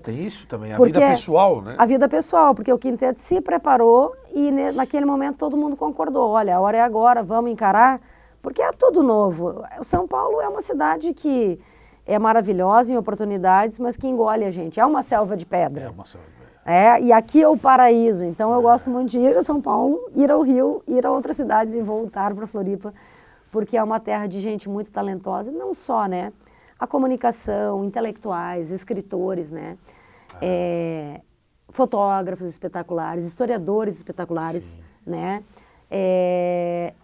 Tem isso também, a Porque vida pessoal, né? A vida pessoal, porque o quinteto se preparou e naquele momento todo mundo concordou. Olha, a hora é agora, vamos encarar, porque é tudo novo. São Paulo é uma cidade que é maravilhosa em oportunidades, mas que engole a gente. É uma selva de pedra. É uma selva de pedra. E aqui é o paraíso. Então eu gosto muito de ir a São Paulo, ir ao Rio, ir a outras cidades e voltar para Floripa, porque é uma terra de gente muito talentosa, não só, né? A comunicação, intelectuais, escritores, né? Fotógrafos espetaculares, historiadores espetaculares, né?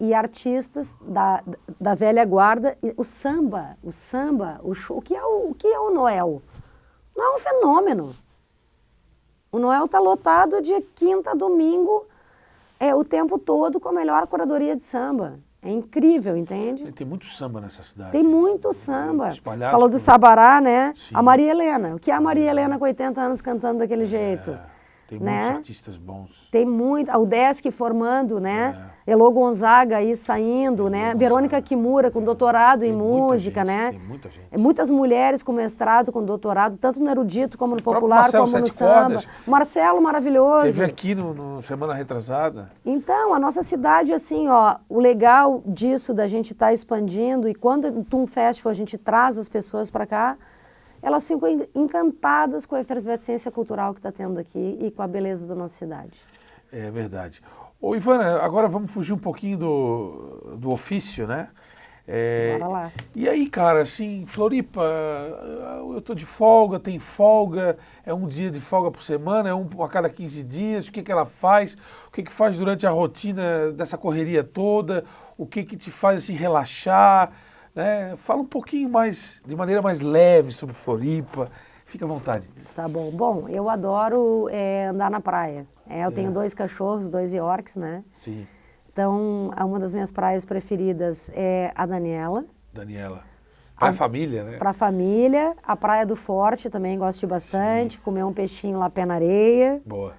E artistas da velha guarda. O samba, o show, o que é o Noel? Não é um fenômeno. O Noel está lotado de quinta a domingo, o tempo todo com a melhor curadoria de samba. É incrível, entende? Tem muito samba nessa cidade. Tem muito samba. Espalhados Falou do Sabará, né? Sim. A Maria Helena. O que é a Maria Helena com 80 anos cantando daquele jeito? Tem né? muitos artistas bons. Tem muito. O Desk formando, né? Elô Gonzaga aí saindo, né? Verônica Kimura com doutorado em música, né? Tem muita gente. Muitas mulheres com mestrado, com doutorado, tanto no erudito como no popular, como no samba. Marcelo, maravilhoso. Teve aqui no Semana Retrasada. Então, a nossa cidade, assim, ó, o legal disso da gente estar expandindo e quando o Tum Festival a gente traz as pessoas para cá, elas ficam encantadas com a efervescência cultural que está tendo aqui e com a beleza da nossa cidade. É verdade. Ô, Ivana, agora vamos fugir um pouquinho do ofício, né? Bora lá. E aí, cara, assim, Floripa, eu tô de folga, tem folga, é um dia de folga por semana, é um a cada 15 dias, o que que ela faz? O que que faz durante a rotina dessa correria toda? O que que te faz, assim, relaxar? Né? Fala um pouquinho mais, de maneira mais leve sobre Floripa. Fica à vontade. Tá bom. Bom, eu adoro andar na praia. Eu tenho 2 cachorros, 2 Yorks, né? Sim. Então, uma das minhas praias preferidas é a Daniela. Daniela. Para a família, né? Para a família. A Praia do Forte também gosto bastante. Sim. Comer um peixinho lá pé na areia. Boa.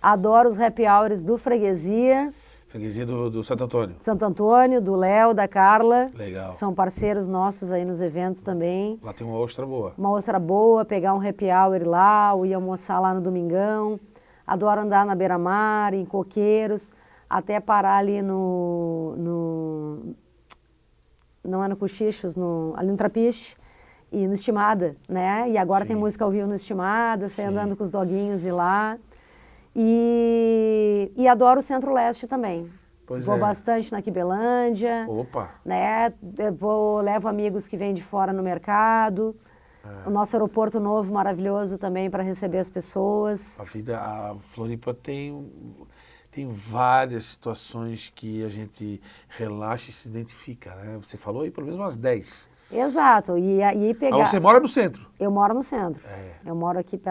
Adoro os happy hours do Freguesia. Freguesia do Santo Antônio. Santo Antônio, do Léo, da Carla. Legal. São parceiros nossos aí nos eventos também. Lá tem uma ostra boa. Uma ostra boa, pegar um happy hour lá, ou ir almoçar lá no Domingão. Adoro andar na beira-mar, em coqueiros, até parar ali não é no Cochichos, ali no Trapiche e no Estimada, né? E agora tem música ao vivo no Estimada, saí andando com os doguinhos e lá. E adoro o Centro-Leste também. Vou bastante na Quibelândia. Opa! Né? Levo amigos que vêm de fora no mercado. O nosso aeroporto novo, maravilhoso também para receber as pessoas. A Floripa tem várias situações que a gente relaxa e se identifica, né? Você falou aí pelo menos umas 10. Exato. E aí pegar... Mas você mora no centro? Eu moro no centro. Eu moro aqui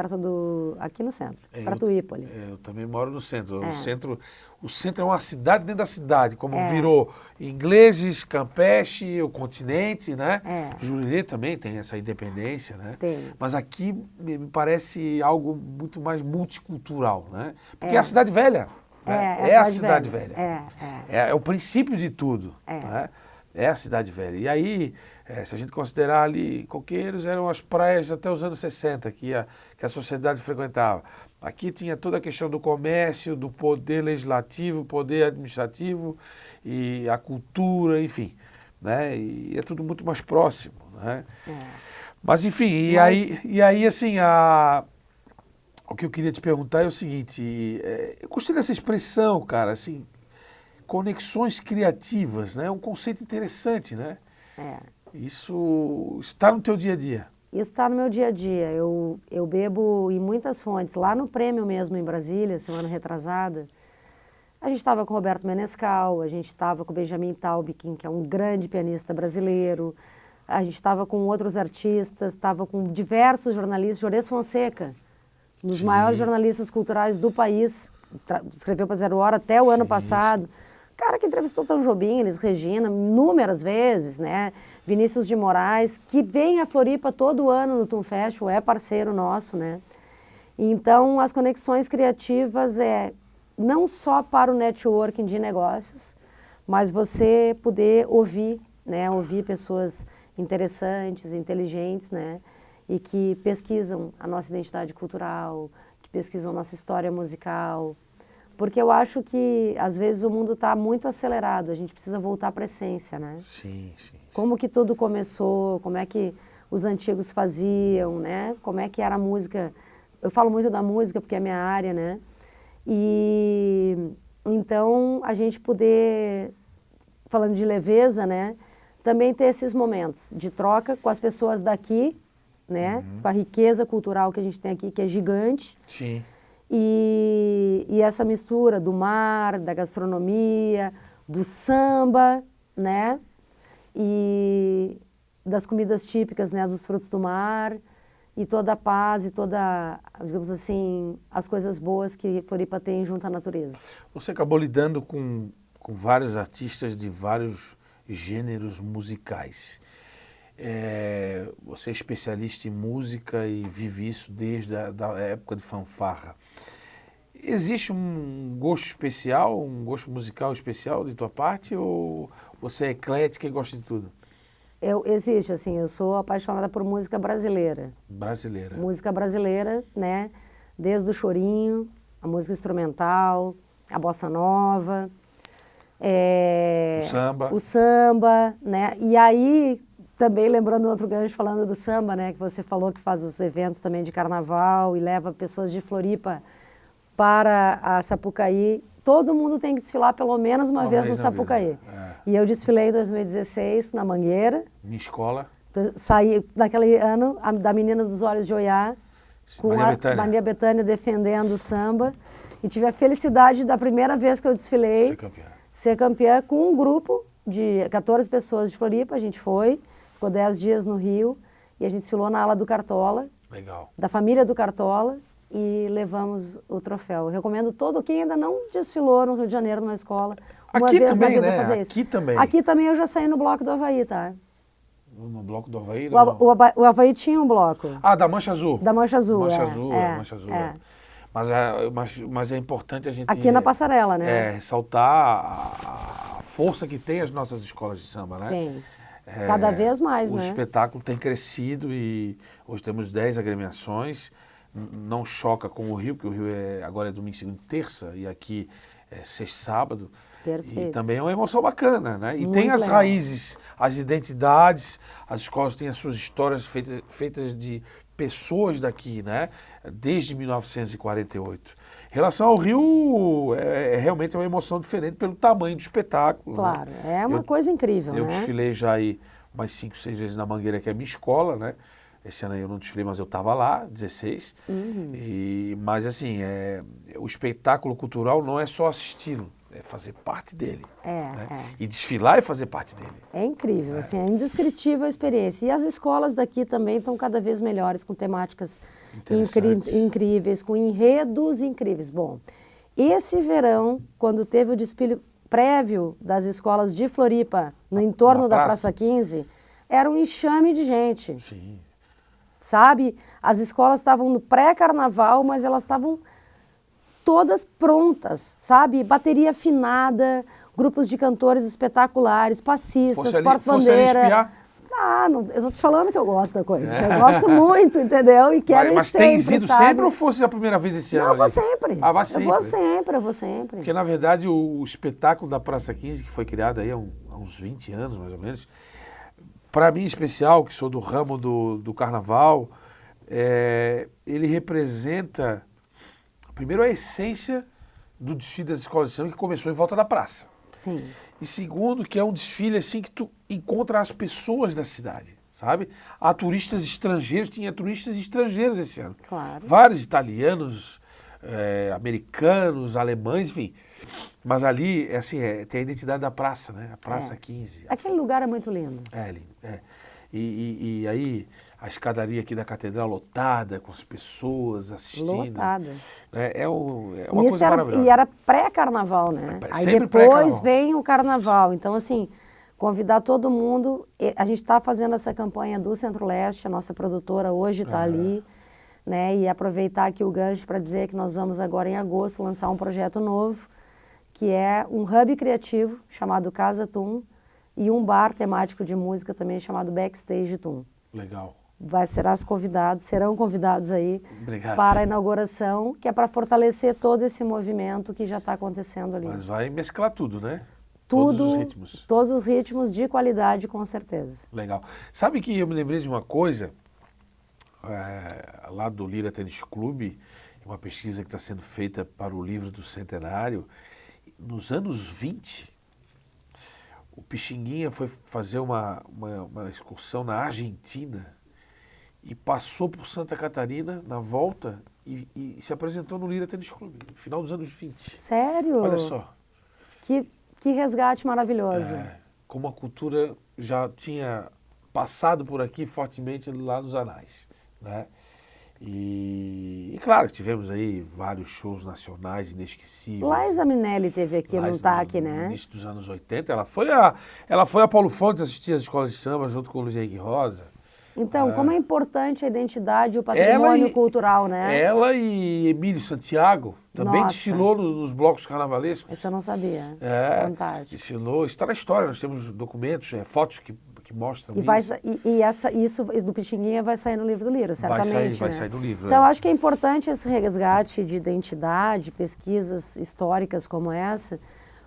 aqui no centro, perto do Ípoli. Eu também moro no centro. O centro é uma cidade dentro da cidade, como virou Ingleses, Campeche, o continente, né? Jurerê também tem essa independência, né? Tem. Mas aqui me parece algo muito mais multicultural, né? Porque é a cidade velha. Né? É a cidade velha. É o princípio de tudo. Né? É a cidade velha. E aí, se a gente considerar ali, Coqueiros eram as praias até os anos 60 que a sociedade frequentava. Aqui tinha toda a questão do comércio, do poder legislativo, poder administrativo e a cultura, enfim. Né? E é tudo muito mais próximo. Né? Mas enfim, e aí assim, o que eu queria te perguntar é o seguinte, eu gostei dessa expressão, cara, assim, conexões criativas, né? É um conceito interessante, né? Isso está no teu dia a dia. Isso está no meu dia a dia. Eu bebo em muitas fontes. Lá no Prêmio mesmo, em Brasília, semana retrasada, a gente estava com o Roberto Menescal, a gente estava com o Benjamin Taubkin, que é um grande pianista brasileiro, a gente estava com outros artistas, estava com diversos jornalistas, Jores Fonseca, um dos maiores jornalistas culturais do país, escreveu para Zero Hora até o ano passado. Cara que entrevistou Tom Jobim, Elis Regina, inúmeras vezes, né? Vinícius de Moraes, que vem a Floripa todo ano no Tum Festival, é parceiro nosso, né? Então, as conexões criativas não só para o networking de negócios, mas você poder ouvir, né? Ouvir pessoas interessantes, inteligentes, né? E que pesquisam a nossa identidade cultural, que pesquisam a nossa história musical. Porque eu acho que, às vezes, o mundo está muito acelerado, a gente precisa voltar para a essência, né? Sim. Como que tudo começou, como é que os antigos faziam, né? Como é que era a música. Eu falo muito da música porque é a minha área, né? E então a gente poder, falando de leveza, né? Também ter esses momentos de troca com as pessoas daqui, né? Com a riqueza cultural que a gente tem aqui, que é gigante. Sim. E essa mistura do mar, da gastronomia, do samba, né? E das comidas típicas, né? Dos frutos do mar, e toda a paz e toda, digamos assim, as coisas boas que Floripa tem junto à natureza. Você acabou lidando com vários artistas de vários gêneros musicais. Você é especialista em música e vive isso desde a época de fanfarra. Existe um gosto especial, um gosto musical especial de tua parte, ou você é eclética e gosta de tudo? Existe, assim, eu sou apaixonada por música brasileira. Brasileira. Música brasileira, né? Desde o chorinho, a música instrumental, a bossa nova, o samba, né? E aí, também lembrando outro gancho, falando do samba, né? Que você falou que faz os eventos também de carnaval e leva pessoas de Floripa para a Sapucaí. Todo mundo tem que desfilar pelo menos uma vez na Sapucaí. E eu desfilei em 2016 na Mangueira. Minha escola. Saí naquele ano da Menina dos Olhos de Oiá, com a Maria Bethânia defendendo o samba. E tive a felicidade da primeira vez que eu desfilei ser campeã com um grupo de 14 pessoas de Floripa. A gente ficou 10 dias no Rio e a gente desfilou na ala do Cartola. Legal. Da família do Cartola. E levamos o troféu. Eu recomendo quem ainda não desfilou no Rio de Janeiro numa escola, uma aqui vez também, na vida né? fazer isso. Aqui também. Aqui também eu já saí no bloco do Havaí, tá? No bloco do Havaí? O Havaí tinha um bloco. Da Mancha Azul. Da Mancha Azul, Mancha Azul. Mas é importante a gente... Aqui na passarela, né? Ressaltar a força que tem as nossas escolas de samba, né? Tem. Cada vez mais, né? O espetáculo tem crescido e hoje temos 10 agremiações. Não choca com o Rio, porque o Rio agora é domingo, segunda e terça, e aqui é sexta e sábado. Perfeito. E também é uma emoção bacana, né? E Muito tem as legal. raízes, as identidades, as escolas têm as suas histórias feitas de pessoas daqui, né? Desde 1948. Em relação ao Rio, realmente uma emoção diferente pelo tamanho do espetáculo. Claro, né? é uma coisa incrível, Eu né? desfilei já aí umas 5, 6 vezes na Mangueira, que é a minha escola, né? Esse ano aí eu não desfilei, mas eu estava lá, 16. Mas assim, o espetáculo cultural não é só assisti-lo, é fazer parte dele. Né? E desfilar é fazer parte dele. É incrível, assim, é indescritível a experiência. E as escolas daqui também estão cada vez melhores, com temáticas incríveis, com enredos incríveis. Bom, esse verão, quando teve o desfile prévio das escolas de Floripa, no entorno da Praça 15, era um enxame de gente. Sim. Sabe? As escolas estavam no pré-carnaval, mas elas estavam todas prontas, sabe? Bateria afinada, grupos de cantores espetaculares, passistas, porta-bandeira. Ah, não, eu tô te falando que eu gosto da coisa. Eu gosto muito, entendeu? E quero ir sempre, mas tem ido sabe? sempre ou fosse a primeira vez esse ano? Não, eu vou sempre. Ah, vai sempre. Eu vou sempre. Porque, na verdade, o espetáculo da Praça 15, que foi criado aí há uns 20 anos, mais ou menos, para mim, em especial, que sou do ramo do carnaval, ele representa, primeiro, a essência do desfile das escolas de samba, que começou em volta da praça. Sim. E segundo, que é um desfile assim que tu encontra as pessoas da cidade, sabe? Há turistas estrangeiros, tinha turistas estrangeiros esse ano. Claro. Vários italianos, americanos, alemães, enfim. Mas ali, assim, tem a identidade da praça, né? A Praça 15. Aquele lugar é muito lindo. É lindo, E aí, a escadaria aqui da catedral lotada, com as pessoas assistindo. Lotada. É uma coisa maravilhosa. E era pré-carnaval, né? Aí Sempre depois vem o carnaval. Então, assim, convidar todo mundo. A gente está fazendo essa campanha do Centro-Leste, a nossa produtora hoje está ali, né? E aproveitar aqui o gancho para dizer que nós vamos agora em agosto lançar um projeto novo, que é um hub criativo chamado Casa Tum e um bar temático de música também chamado Backstage Tum. Legal. Serão convidados aí. Obrigado. Para a inauguração, que é para fortalecer todo esse movimento que já está acontecendo ali. Mas vai mesclar tudo, né? Tudo, todos os ritmos. Todos os ritmos de qualidade, com certeza. Legal. Sabe que eu me lembrei de uma coisa, lá do Lira Tênis Clube, uma pesquisa que está sendo feita para o livro do centenário. Nos anos 20, o Pixinguinha foi fazer uma excursão na Argentina e passou por Santa Catarina na volta e se apresentou no Lira Tênis Clube, no final dos anos 20. Sério? Olha só. Que resgate maravilhoso. Como a cultura já tinha passado por aqui fortemente lá nos anais, né? E claro, tivemos aí vários shows nacionais inesquecíveis. Laísa Minelli teve aqui no TAC, né? No início dos anos 80. Ela foi a Paulo Fontes assistir as escolas de samba junto com o Luiz Henrique Rosa. Então, como é importante a identidade e o patrimônio cultural, né? Ela e Emílio Santiago também desfilou nos blocos carnavalescos. Isso eu não sabia. Fantástico. Desfilou. Está na história, nós temos documentos, fotos que mostram isso. Isso do Pixinguinha vai sair no livro do Lira, certamente. Vai sair no livro. Então, acho que é importante esse resgate de identidade, pesquisas históricas como essa,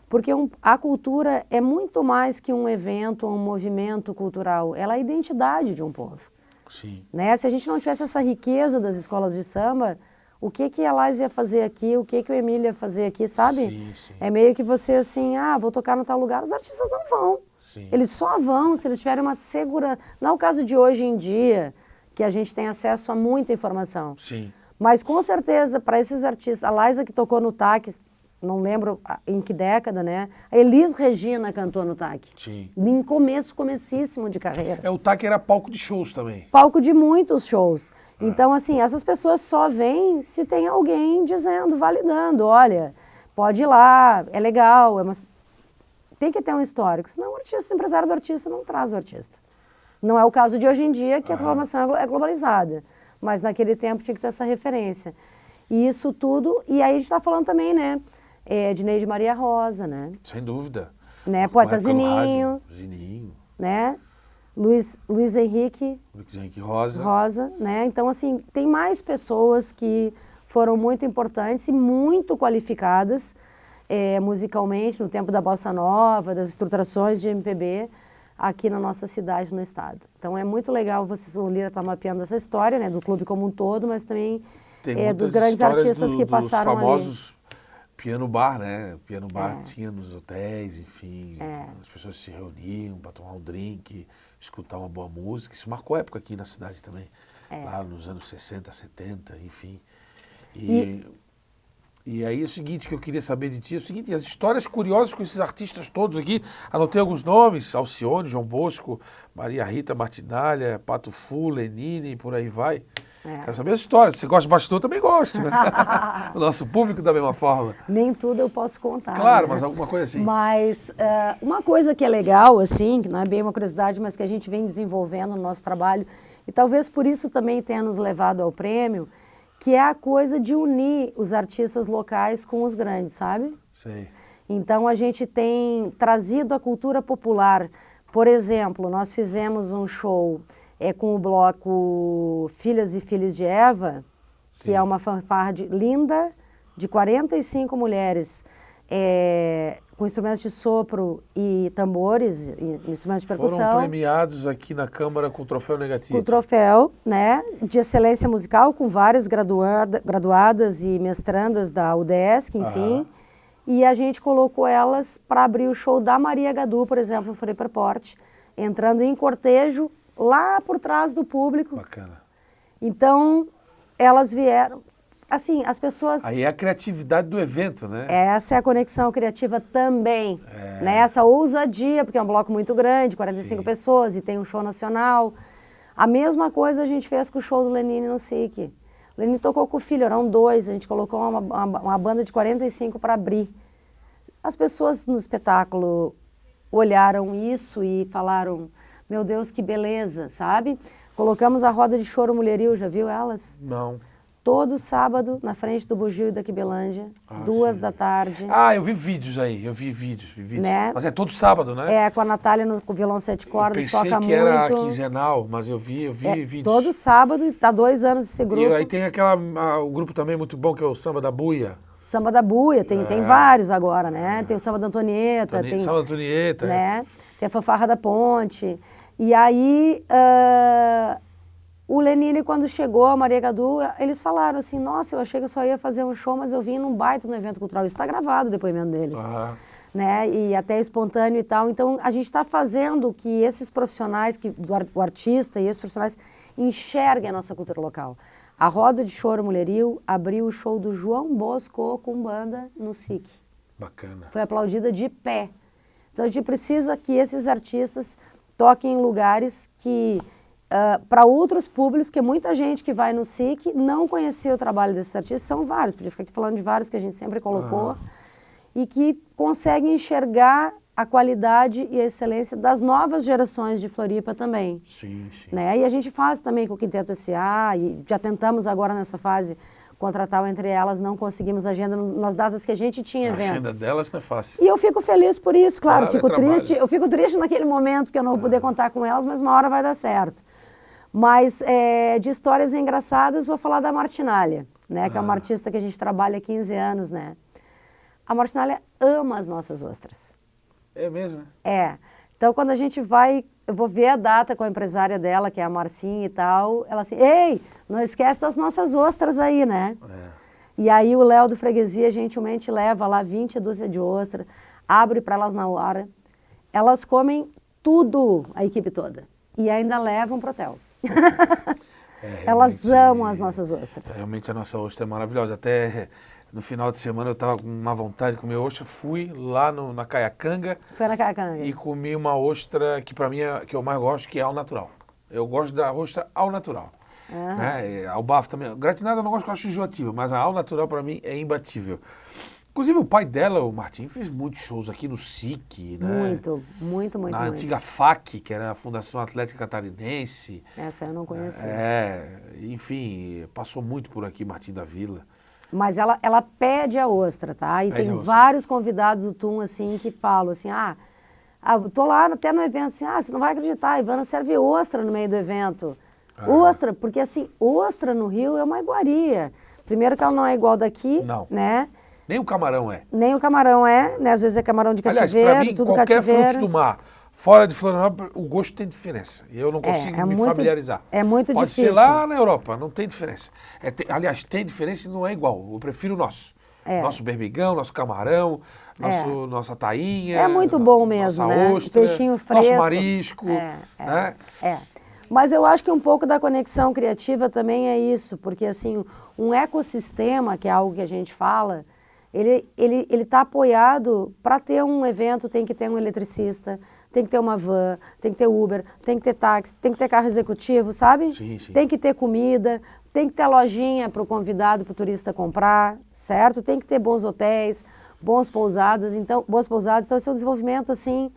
porque a cultura é muito mais que um evento, um movimento cultural. Ela é a identidade de um povo. Sim. Né? Se a gente não tivesse essa riqueza das escolas de samba, o que a Laís ia fazer aqui, o que o Emílio ia fazer aqui, sabe? Sim. É meio que você assim, vou tocar no tal lugar, os artistas não vão. Sim. Eles só vão se eles tiverem uma segurança. Não é o caso de hoje em dia, que a gente tem acesso a muita informação. Sim. Mas com certeza, para esses artistas, a Laísa que tocou no TAC, não lembro em que década, né? A Elis Regina cantou no TAC. Sim. Em comecíssimo de carreira. O TAC era palco de shows também. Palco de muitos shows. Então, assim, essas pessoas só vêm se tem alguém dizendo, validando, olha, pode ir lá, é legal, tem que ter um histórico. Senão o empresário do artista não traz o artista. Não é o caso de hoje em dia, que a formação é globalizada. Mas naquele tempo tinha que ter essa referência. E isso tudo, e aí a gente está falando também, né, de Neide Maria Rosa, né? Sem dúvida. Né? Poeta Zininho. Zininho. Né? Luiz Henrique Rosa, né? Então, assim, tem mais pessoas que foram muito importantes e muito qualificadas, musicalmente, no tempo da bossa nova, das estruturações de MPB, aqui na nossa cidade, no estado. Então é muito legal o Lira estar mapeando essa história, né, do clube como um todo, mas também dos grandes artistas que passaram ali. Dos famosos piano bar, né? O piano bar tinha nos hotéis, enfim, as pessoas se reuniam para tomar um drink, escutar uma boa música. Isso marcou época aqui na cidade também, lá nos anos 60, 70, enfim. E aí é o seguinte que eu queria saber de ti, é o seguinte, as histórias curiosas com esses artistas todos aqui, anotei alguns nomes, Alcione, João Bosco, Maria Rita Martinalha, Pato Fu, Lenine, por aí vai. Quero saber as histórias. Você gosta de bastidor, eu também gosto, né? O nosso público da mesma forma. Nem tudo eu posso contar. Claro, né? mas alguma coisa assim. Mas uma coisa que é legal, assim, que não é bem uma curiosidade, mas que a gente vem desenvolvendo no nosso trabalho, e talvez por isso também tenha nos levado ao prêmio, que é a coisa de unir os artistas locais com os grandes, sabe? Sei. Então a gente tem trazido a cultura popular. Por exemplo, nós fizemos um show com o bloco Filhas e Filhos de Eva, que é uma fanfarra linda, de 45 mulheres, com instrumentos de sopro e tambores, e instrumentos de percussão. Foram premiados aqui na Câmara com o troféu negativo. Com o troféu, né, de excelência musical, com várias graduadas e mestrandas da UDESC, enfim. E a gente colocou elas para abrir o show da Maria Gadu, por exemplo, no Freeporte, entrando em cortejo lá por trás do público. Bacana. Então, elas vieram... Assim, as pessoas... Aí é a criatividade do evento, né? Essa é a conexão criativa também. Né? Essa ousadia, porque é um bloco muito grande, 45 pessoas, e tem um show nacional. A mesma coisa a gente fez com o show do Lenine no SIC. O Lenine tocou com o filho, eram 2, a gente colocou uma banda de 45 para abrir. As pessoas no espetáculo olharam isso e falaram, meu Deus, que beleza, sabe? Colocamos a roda de choro mulheril, já viu elas? Não. Todo sábado, na frente do Bugio e da Quibelândia, 2 da tarde. Eu vi vídeos aí, eu vi vídeos. Né? Mas é todo sábado, né? Com a Natália com violão 7 cordas, toca muito. Eu pensei que era quinzenal, mas eu vi vídeos. Todo sábado, tá 2 anos esse grupo. E aí tem o grupo também muito bom, que é o Samba da Buia. Samba da Buia, tem vários agora, né? Tem o Samba da Antonieta. Tem Samba da Antonieta. Né? Tem a Fanfarra da Ponte. E aí... O Lenine, quando chegou, a Maria Gadu, eles falaram assim, nossa, eu achei que eu só ia fazer um show, mas eu vim num baita no evento cultural. Isso está gravado, o depoimento deles. Né? E até espontâneo e tal. Então, a gente está fazendo que esses profissionais, o artista e esses profissionais, enxerguem a nossa cultura local. A Roda de Choro Mulheril abriu o show do João Bosco com banda no SIC. Bacana. Foi aplaudida de pé. Então, a gente precisa que esses artistas toquem em lugares que... para outros públicos, porque muita gente que vai no SIC não conhecia o trabalho desses artistas, são vários, podia ficar aqui falando de vários que a gente sempre colocou, e que conseguem enxergar a qualidade e a excelência das novas gerações de Floripa também. Sim. Né? E a gente faz também com o Quinteto S.A., e já tentamos agora nessa fase contratar entre elas, não conseguimos agenda nas datas que a gente tinha evento. A agenda delas não é fácil. E eu fico feliz por isso, claro, eu fico triste naquele momento, porque eu não vou poder contar com elas, mas uma hora vai dar certo. Mas de histórias engraçadas, vou falar da Martinalha, né? Que é uma artista que a gente trabalha há 15 anos, né? A Martinalha ama as nossas ostras. É mesmo? Então, quando a gente vai, eu vou ver a data com a empresária dela, que é a Marcinha e tal, ela assim, ei, não esquece das nossas ostras aí, né? E aí o Léo do Freguesia gentilmente leva lá 20 dúzias de ostra, abre para elas na hora. Elas comem tudo, a equipe toda, e ainda levam pro hotel. Elas amam as nossas ostras. Realmente a nossa ostra é maravilhosa. Até no final de semana eu estava com uma vontade de comer ostra, fui lá na Caiacanga. Foi na Caiacanga. E comi uma ostra que para mim é que eu mais gosto, que é ao natural. Eu gosto da ostra ao natural. Né? Ao bafo também. Gratinada eu não gosto, porque eu acho enjoativa, mas a ao natural para mim é imbatível. Inclusive o pai dela, o Martim, fez muitos shows aqui no SIC, né? Muito. Na antiga FAC, que era a Fundação Atlética Catarinense. Essa eu não conhecia. Enfim, passou muito por aqui, Martim da Vila. Mas ela pede a ostra, tá? E tem vários convidados do TUM, assim, que falam assim, tô lá até no evento, assim, você não vai acreditar, a Ivana serve ostra no meio do evento. Ostra, porque assim, ostra no Rio é uma iguaria. Primeiro que ela não é igual daqui, né? Nem o camarão é. Nem o camarão é, né? Às vezes é camarão de Aliás, cativeiro, para mim, tudo qualquer cativeiro. fruto do mar, fora de Florianópolis, o gosto tem diferença. E eu não consigo me familiarizar. É muito Pode difícil. ser lá na Europa, não tem diferença. Aliás, tem diferença e não é igual. Eu prefiro o nosso. Nosso berbigão, nosso camarão, nossa tainha. É muito bom mesmo, nossa né? ostra, Peixinho fresco. nosso marisco. Né? Mas eu acho que um pouco da conexão criativa também é isso, porque assim, um ecossistema, que é algo que a gente fala, ele está apoiado. Para ter um evento tem que ter um eletricista, tem que ter uma van, tem que ter Uber, tem que ter táxi, tem que ter carro executivo, sabe? Sim, sim. Tem que ter comida, tem que ter lojinha para o convidado, para o turista comprar, certo? Tem que ter bons hotéis, boas pousadas. Então, esse é um desenvolvimento assim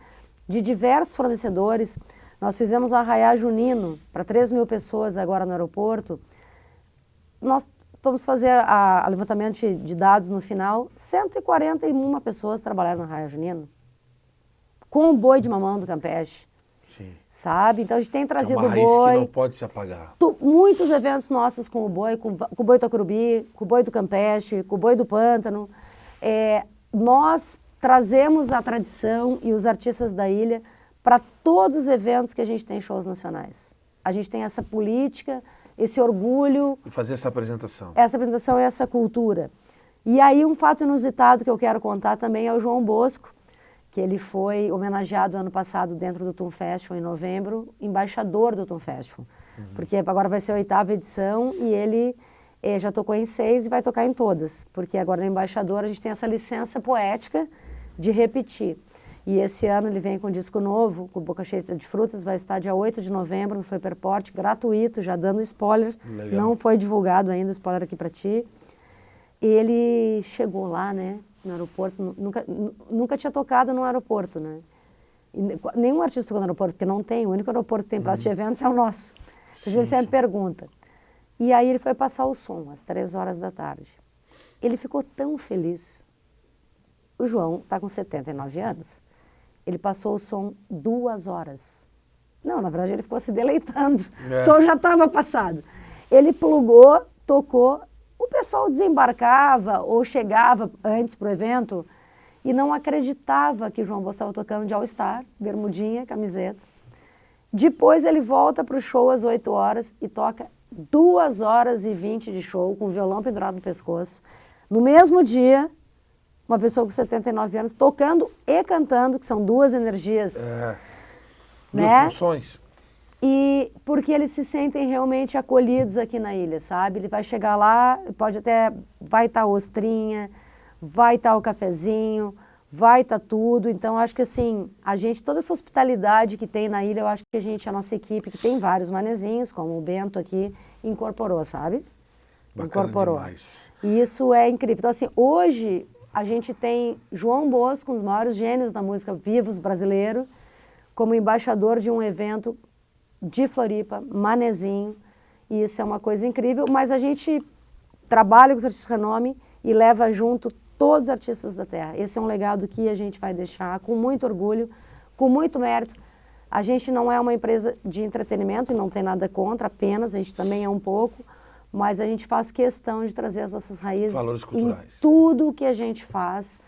de diversos fornecedores. Nós fizemos um arraiá junino para 3.000 pessoas agora no aeroporto. Nós vamos fazer a levantamento de dados no final. 141 pessoas trabalharam no arraiá junino. Com o boi de mamão do Campeche. Sim. Sabe? Então a gente tem trazido é uma raiz boi. que não pode se apagar. Muitos eventos nossos com o boi, com o boi do Tacurubi, com o boi do Campeche, com o boi do Pântano. Nós trazemos a tradição e os artistas da ilha para todos os eventos que a gente tem shows nacionais. A gente tem essa política, esse orgulho. E fazer essa apresentação. Essa apresentação e essa cultura. E aí um fato inusitado que eu quero contar também é o João Bosco, que ele foi homenageado ano passado dentro do Tum Festival, em novembro, embaixador do Tum Festival. Porque agora vai ser a 8ª edição e ele já tocou em 6 e vai tocar em todas. Porque agora no embaixador a gente tem essa licença poética de repetir. E esse ano ele vem com um disco novo, com Boca Cheia de Frutas, vai estar dia 8 de novembro no Flipperport, gratuito, já dando spoiler. Legal. Não foi divulgado ainda, spoiler aqui para ti. Ele chegou lá, né, no aeroporto, nunca tinha tocado no aeroporto, né? E nenhum artista tocou no aeroporto, porque não tem, o único aeroporto que tem praça de eventos é o nosso. A gente sempre pergunta. E aí ele foi passar o som, às 3 horas da tarde. Ele ficou tão feliz. O João está com 79 anos. Ele passou o som 2 horas. Não, na verdade ele ficou se deleitando. O som já estava passado. Ele plugou, tocou, o pessoal desembarcava ou chegava antes para o evento e não acreditava que o João Bosco estava tocando de All-Star, bermudinha, camiseta. Depois ele volta para o show às 8 horas e toca 2 horas e 20 de show com o violão pendurado no pescoço. No mesmo dia, uma pessoa com 79 anos tocando e cantando, que são 2 energias. Duas funções. E porque eles se sentem realmente acolhidos aqui na ilha, sabe? Ele vai chegar lá, vai estar a ostrinha, vai estar o cafezinho, vai estar tudo. Então, acho que assim, toda essa hospitalidade que tem na ilha, eu acho que a nossa equipe, que tem vários manezinhos, como o Bento aqui, incorporou, sabe? Bacana Incorporou. Demais. E isso é incrível. Então, assim, hoje a gente tem João Bosco, um dos maiores gênios da música vivos brasileiro, como embaixador de um evento de Floripa, manezinho, e isso é uma coisa incrível, mas a gente trabalha com os artistas de renome e leva junto todos os artistas da terra. Esse é um legado que a gente vai deixar com muito orgulho, com muito mérito. A gente não é uma empresa de entretenimento e não tem nada contra, apenas, a gente também é um pouco, mas a gente faz questão de trazer as nossas raízes em tudo o que a gente faz.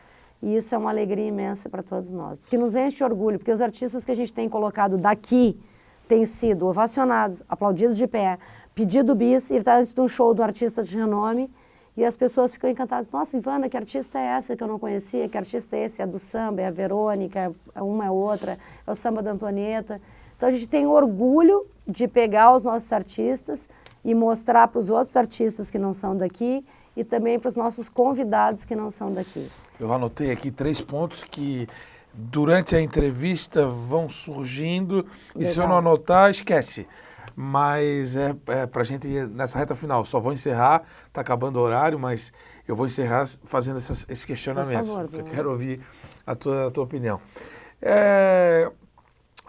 E isso é uma alegria imensa para todos nós, que nos enche de orgulho, porque os artistas que a gente tem colocado daqui têm sido ovacionados, aplaudidos de pé, pedido bis, ele está antes de um show do artista de renome, e as pessoas ficam encantadas. Nossa, Ivana, que artista é essa que eu não conhecia? Que artista é esse? É do samba, é a Verônica, uma é outra, é o samba da Antonieta. Então a gente tem orgulho de pegar os nossos artistas e mostrar para os outros artistas que não são daqui e também para os nossos convidados que não são daqui. Eu anotei aqui 3 pontos que durante a entrevista vão surgindo. Legal. E se eu não anotar, esquece. Mas é para a gente ir nessa reta final. Só vou encerrar, está acabando o horário, mas eu vou encerrar fazendo esses questionamentos. Por favor, eu quero ouvir a tua opinião.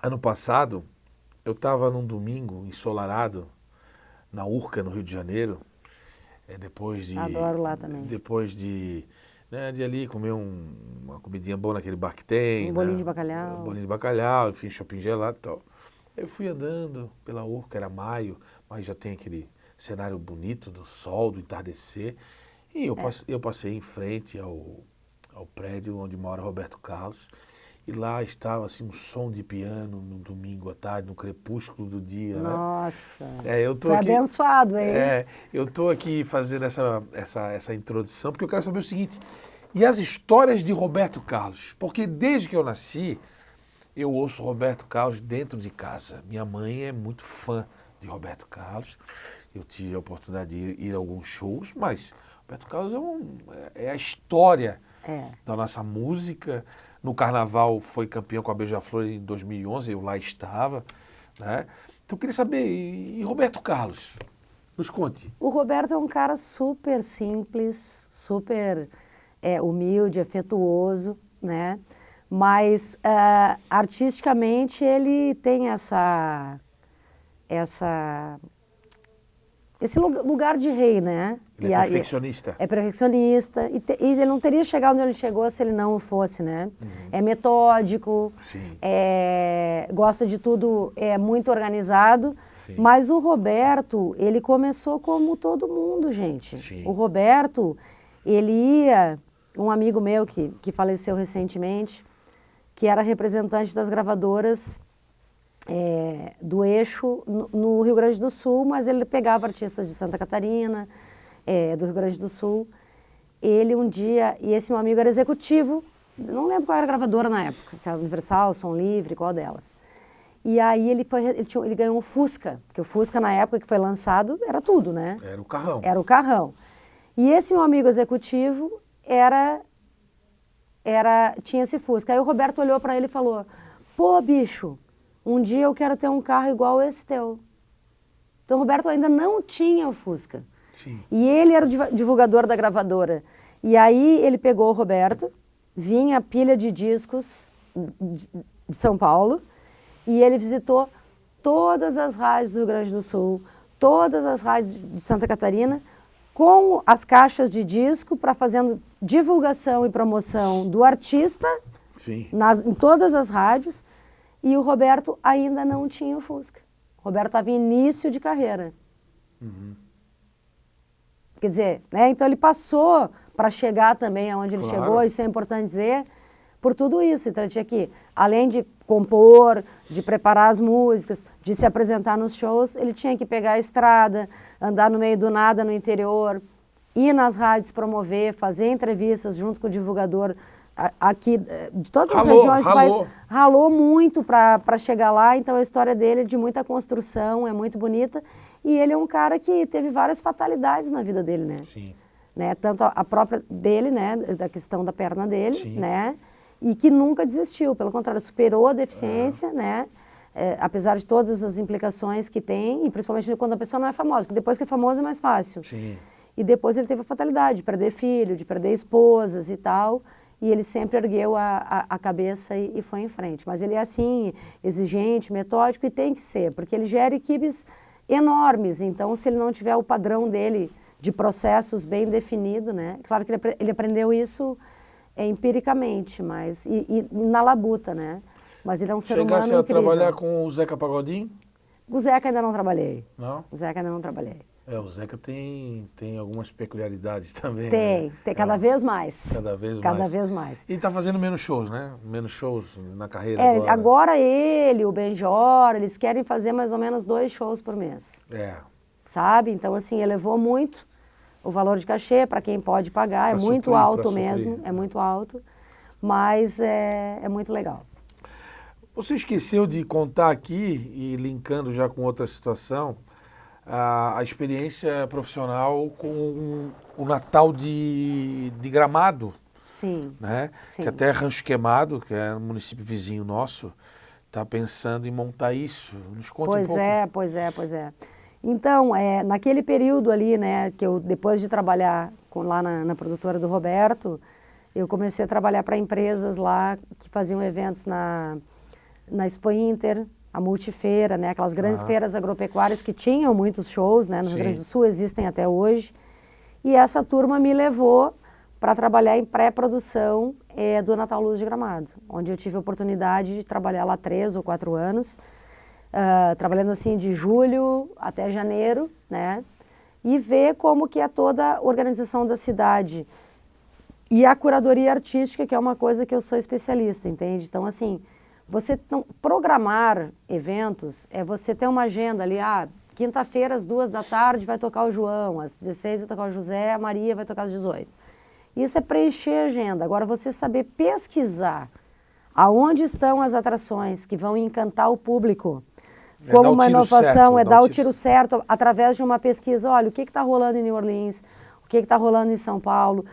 Ano passado, eu estava num domingo ensolarado, na Urca, no Rio de Janeiro, depois de... Adoro lá também. Depois de ali comer uma comidinha boa naquele bar que tem. Um bolinho de bacalhau. Um bolinho de bacalhau, enfim, shopping gelado e tal. Eu fui andando pela Urca, era maio, mas já tem aquele cenário bonito do sol, do entardecer. E eu passei em frente ao prédio onde mora Roberto Carlos, e lá estava assim, um som de piano no domingo à tarde, no crepúsculo do dia. Nossa, né? Eu tô foi aqui, abençoado, hein? eu estou aqui fazendo essa introdução, porque eu quero saber o seguinte, e as histórias de Roberto Carlos? Porque desde que eu nasci, eu ouço Roberto Carlos dentro de casa. Minha mãe é muito fã de Roberto Carlos. Eu tive a oportunidade de ir a alguns shows, mas Roberto Carlos é a história da nossa música. No Carnaval foi campeão com a Beija-Flor em 2011, eu lá estava. Né? Então eu queria saber, e Roberto Carlos? Nos conte. O Roberto é um cara super simples, super humilde, afetuoso, né? Mas artisticamente ele tem esse lugar de rei, né? Ele é perfeccionista. É perfeccionista. E ele não teria chegado onde ele chegou se ele não o fosse, né? É metódico, gosta de tudo, é muito organizado. Sim. Mas o Roberto, ele começou como todo mundo, gente. Sim. O Roberto, ele ia... Um amigo meu que faleceu recentemente, que era representante das gravadoras do Eixo no Rio Grande do Sul, mas ele pegava artistas de Santa Catarina, do Rio Grande do Sul. Ele um dia, e esse meu amigo era executivo, não lembro qual era a gravadora na época, se era Universal, Som Livre, qual delas. E aí ele ganhou um Fusca, porque o Fusca na época que foi lançado era tudo, né? Era o carrão. Era o carrão. E esse meu amigo executivo tinha esse Fusca. Aí o Roberto olhou para ele e falou, pô, bicho, um dia eu quero ter um carro igual esse teu. Então o Roberto ainda não tinha o Fusca. Sim. E ele era o divulgador da gravadora. E aí ele pegou o Roberto, vinha a pilha de discos de São Paulo, e ele visitou todas as rádios do Rio Grande do Sul, todas as rádios de Santa Catarina, com as caixas de disco para fazendo divulgação e promoção do artista em todas as rádios, e o Roberto ainda não tinha o Fusca. O Roberto estava em início de carreira. Quer dizer, né? Então ele passou para chegar também aonde ele chegou, isso é importante dizer, por tudo isso. Então ele tinha que, além de compor, de preparar as músicas, de se apresentar nos shows, ele tinha que pegar a estrada, andar no meio do nada no interior, ir nas rádios promover, fazer entrevistas junto com o divulgador aqui de todas as regiões do país. Ralou muito para chegar lá, então a história dele é de muita construção, é muito bonita, e ele é um cara que teve várias fatalidades na vida dele, né? Sim. Né? Tanto a própria dele, né, da questão da perna dele, né? E que nunca desistiu, pelo contrário, superou a deficiência, né? Apesar de todas as implicações que tem, e principalmente quando a pessoa não é famosa, porque depois que é famosa é mais fácil. Sim. E depois ele teve a fatalidade de perder filho, de perder esposas e tal, e ele sempre ergueu a cabeça e foi em frente. Mas ele é assim, exigente, metódico, e tem que ser, porque ele gera equipes enormes, então se ele não tiver o padrão dele de processos bem definido, né? Claro que ele aprendeu isso empiricamente, mas e na labuta, né? Mas ele é um ser humano incrível. Chegasse a trabalhar com o Zeca Pagodinho? O Zeca ainda não trabalhei. Não? O Zeca ainda não trabalhei. O Zeca tem algumas peculiaridades também. Tem, né? Tem cada vez mais. Cada vez mais. E está fazendo menos shows, né? Menos shows na carreira agora. Agora ele, o Benjor, eles querem fazer mais ou menos 2 shows por mês. Sabe? Então, assim, elevou muito o valor de cachê para quem pode pagar. É muito alto mesmo, é muito alto. Mas é muito legal. Você esqueceu de contar aqui, e linkando já com outra situação, a experiência profissional com o Natal de Gramado. Sim. Né? Sim. Que até Rancho Queimado, que é um município vizinho nosso, está pensando em montar isso. Nos conta um pouco. Pois é. Então, naquele período ali, né, que eu, depois de trabalhar lá na produtora do Roberto, eu comecei a trabalhar para empresas lá que faziam eventos na Expo Inter, a Multifeira, né, aquelas grandes feiras agropecuárias que tinham muitos shows, né, no Rio Grande do Sul, existem até hoje. E essa turma me levou para trabalhar em pré-produção do Natal Luz de Gramado, onde eu tive a oportunidade de trabalhar lá 3 ou 4 anos, trabalhando assim de julho até janeiro, né? e ver como que é toda a organização da cidade. E a curadoria artística, que é uma coisa que eu sou especialista, entende? Então, assim, você programar eventos é você ter uma agenda ali, quinta-feira, às 14h vai tocar o João, às 16h vai tocar o José, a Maria vai tocar às 18h. Isso é preencher a agenda. Agora, você saber pesquisar aonde estão as atrações que vão encantar o público, como uma inovação, dar o tiro certo através de uma pesquisa. Olha, o que está rolando em New Orleans, o que está rolando em São Paulo,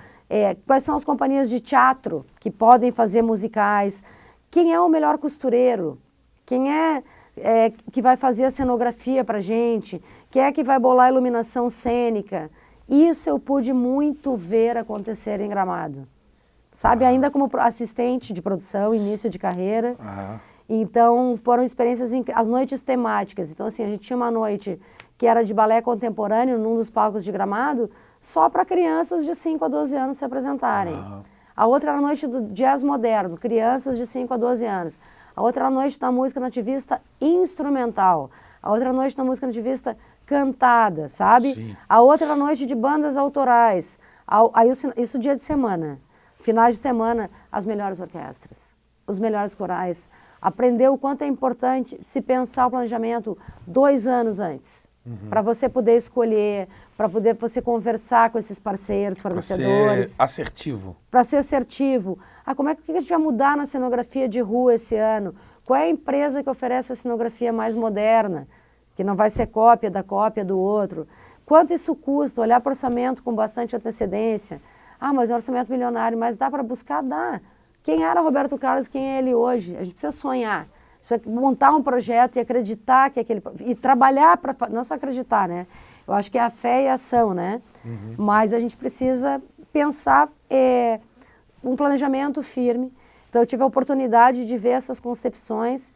quais são as companhias de teatro que podem fazer musicais, quem é o melhor costureiro, quem é que vai fazer a cenografia para a gente, quem é que vai bolar a iluminação cênica. Isso eu pude muito ver acontecer em Gramado. Sabe, ainda como assistente de produção, início de carreira. Então, foram experiências, as noites temáticas. Então, assim, a gente tinha uma noite que era de balé contemporâneo num dos palcos de Gramado, só para crianças de 5 a 12 anos se apresentarem. A outra era a noite do jazz moderno, crianças de 5 a 12 anos. A outra era a noite da música nativista instrumental. A outra era a noite da música nativista cantada, sabe? Sim. A outra era a noite de bandas autorais. Aí, isso dia de semana. Finais de semana, as melhores orquestras, os melhores corais. Aprender o quanto é importante se pensar o planejamento 2 anos antes. Para você poder escolher, para poder você conversar com esses parceiros, fornecedores. Para ser assertivo. Para ser assertivo. Como é que a gente vai mudar na cenografia de rua esse ano? Qual é a empresa que oferece a cenografia mais moderna? Que não vai ser cópia do outro. Quanto isso custa? Olhar para o orçamento com bastante antecedência. Mas é um orçamento milionário, mas dá para buscar? Dá. Quem era Roberto Carlos, quem é ele hoje? A gente precisa sonhar. Precisa montar um projeto e acreditar que aquele... E trabalhar para... Não só acreditar, né? Eu acho que é a fé e a ação, né? Mas a gente precisa pensar um planejamento firme. Então, eu tive a oportunidade de ver essas concepções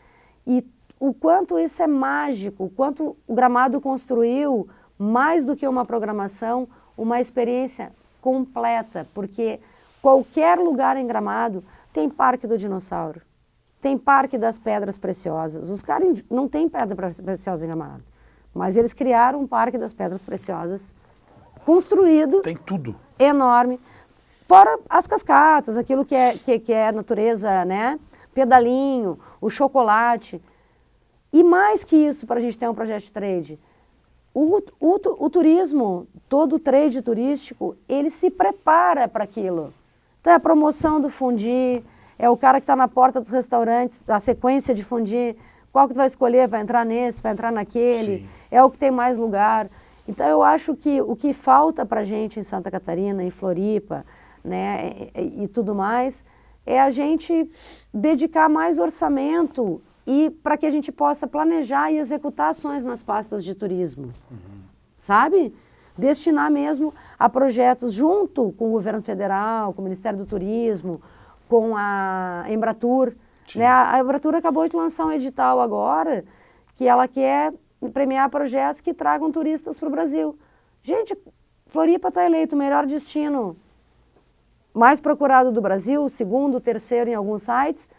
e o quanto isso é mágico, o quanto o Gramado construiu, mais do que uma programação, uma experiência completa, porque qualquer lugar em Gramado tem Parque do Dinossauro, tem Parque das Pedras Preciosas. Os caras não têm pedra preciosa em Gramado, mas eles criaram um Parque das Pedras Preciosas construído. Tem tudo. Enorme. Fora as cascatas, aquilo que é natureza, né? Pedalinho, o chocolate. E mais que isso, para a gente ter um projeto de trade, o turismo, todo o trade turístico, ele se prepara para aquilo. Então, é a promoção do fundi, é o cara que está na porta dos restaurantes, a sequência de fundi, qual que tu vai escolher, vai entrar nesse, vai entrar naquele, sim, é o que tem mais lugar. Então, eu acho que o que falta para a gente em Santa Catarina, em Floripa, né, e tudo mais, é a gente dedicar mais orçamento e para que a gente possa planejar e executar ações nas pastas de turismo, sabe? Destinar mesmo a projetos junto com o governo federal, com o Ministério do Turismo, com a Embratur. Né? A Embratur acabou de lançar um edital agora que ela quer premiar projetos que tragam turistas para o Brasil. Gente, Floripa está eleito o melhor destino mais procurado do Brasil, segundo, terceiro em alguns sites.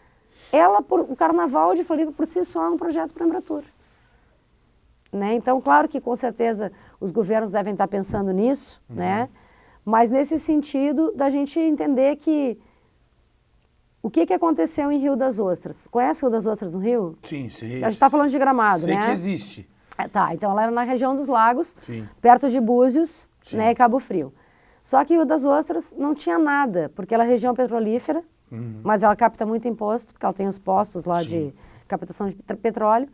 O Carnaval de Floripa por si só é um projeto para a Embratur. Né? Então, claro que com certeza os governos devem estar pensando nisso, né? Mas nesse sentido da gente entender que o que aconteceu em Rio das Ostras. Conhece Rio das Ostras no Rio? Sim, sim. A gente está falando de Gramado, sei, né? Sei que existe. Tá, então ela era na região dos lagos, sim, perto de Búzios, sim, né, e Cabo Frio. Só que Rio das Ostras não tinha nada, porque ela é região petrolífera, mas ela capta muito imposto, porque ela tem os postos lá, sim, de captação de petróleo,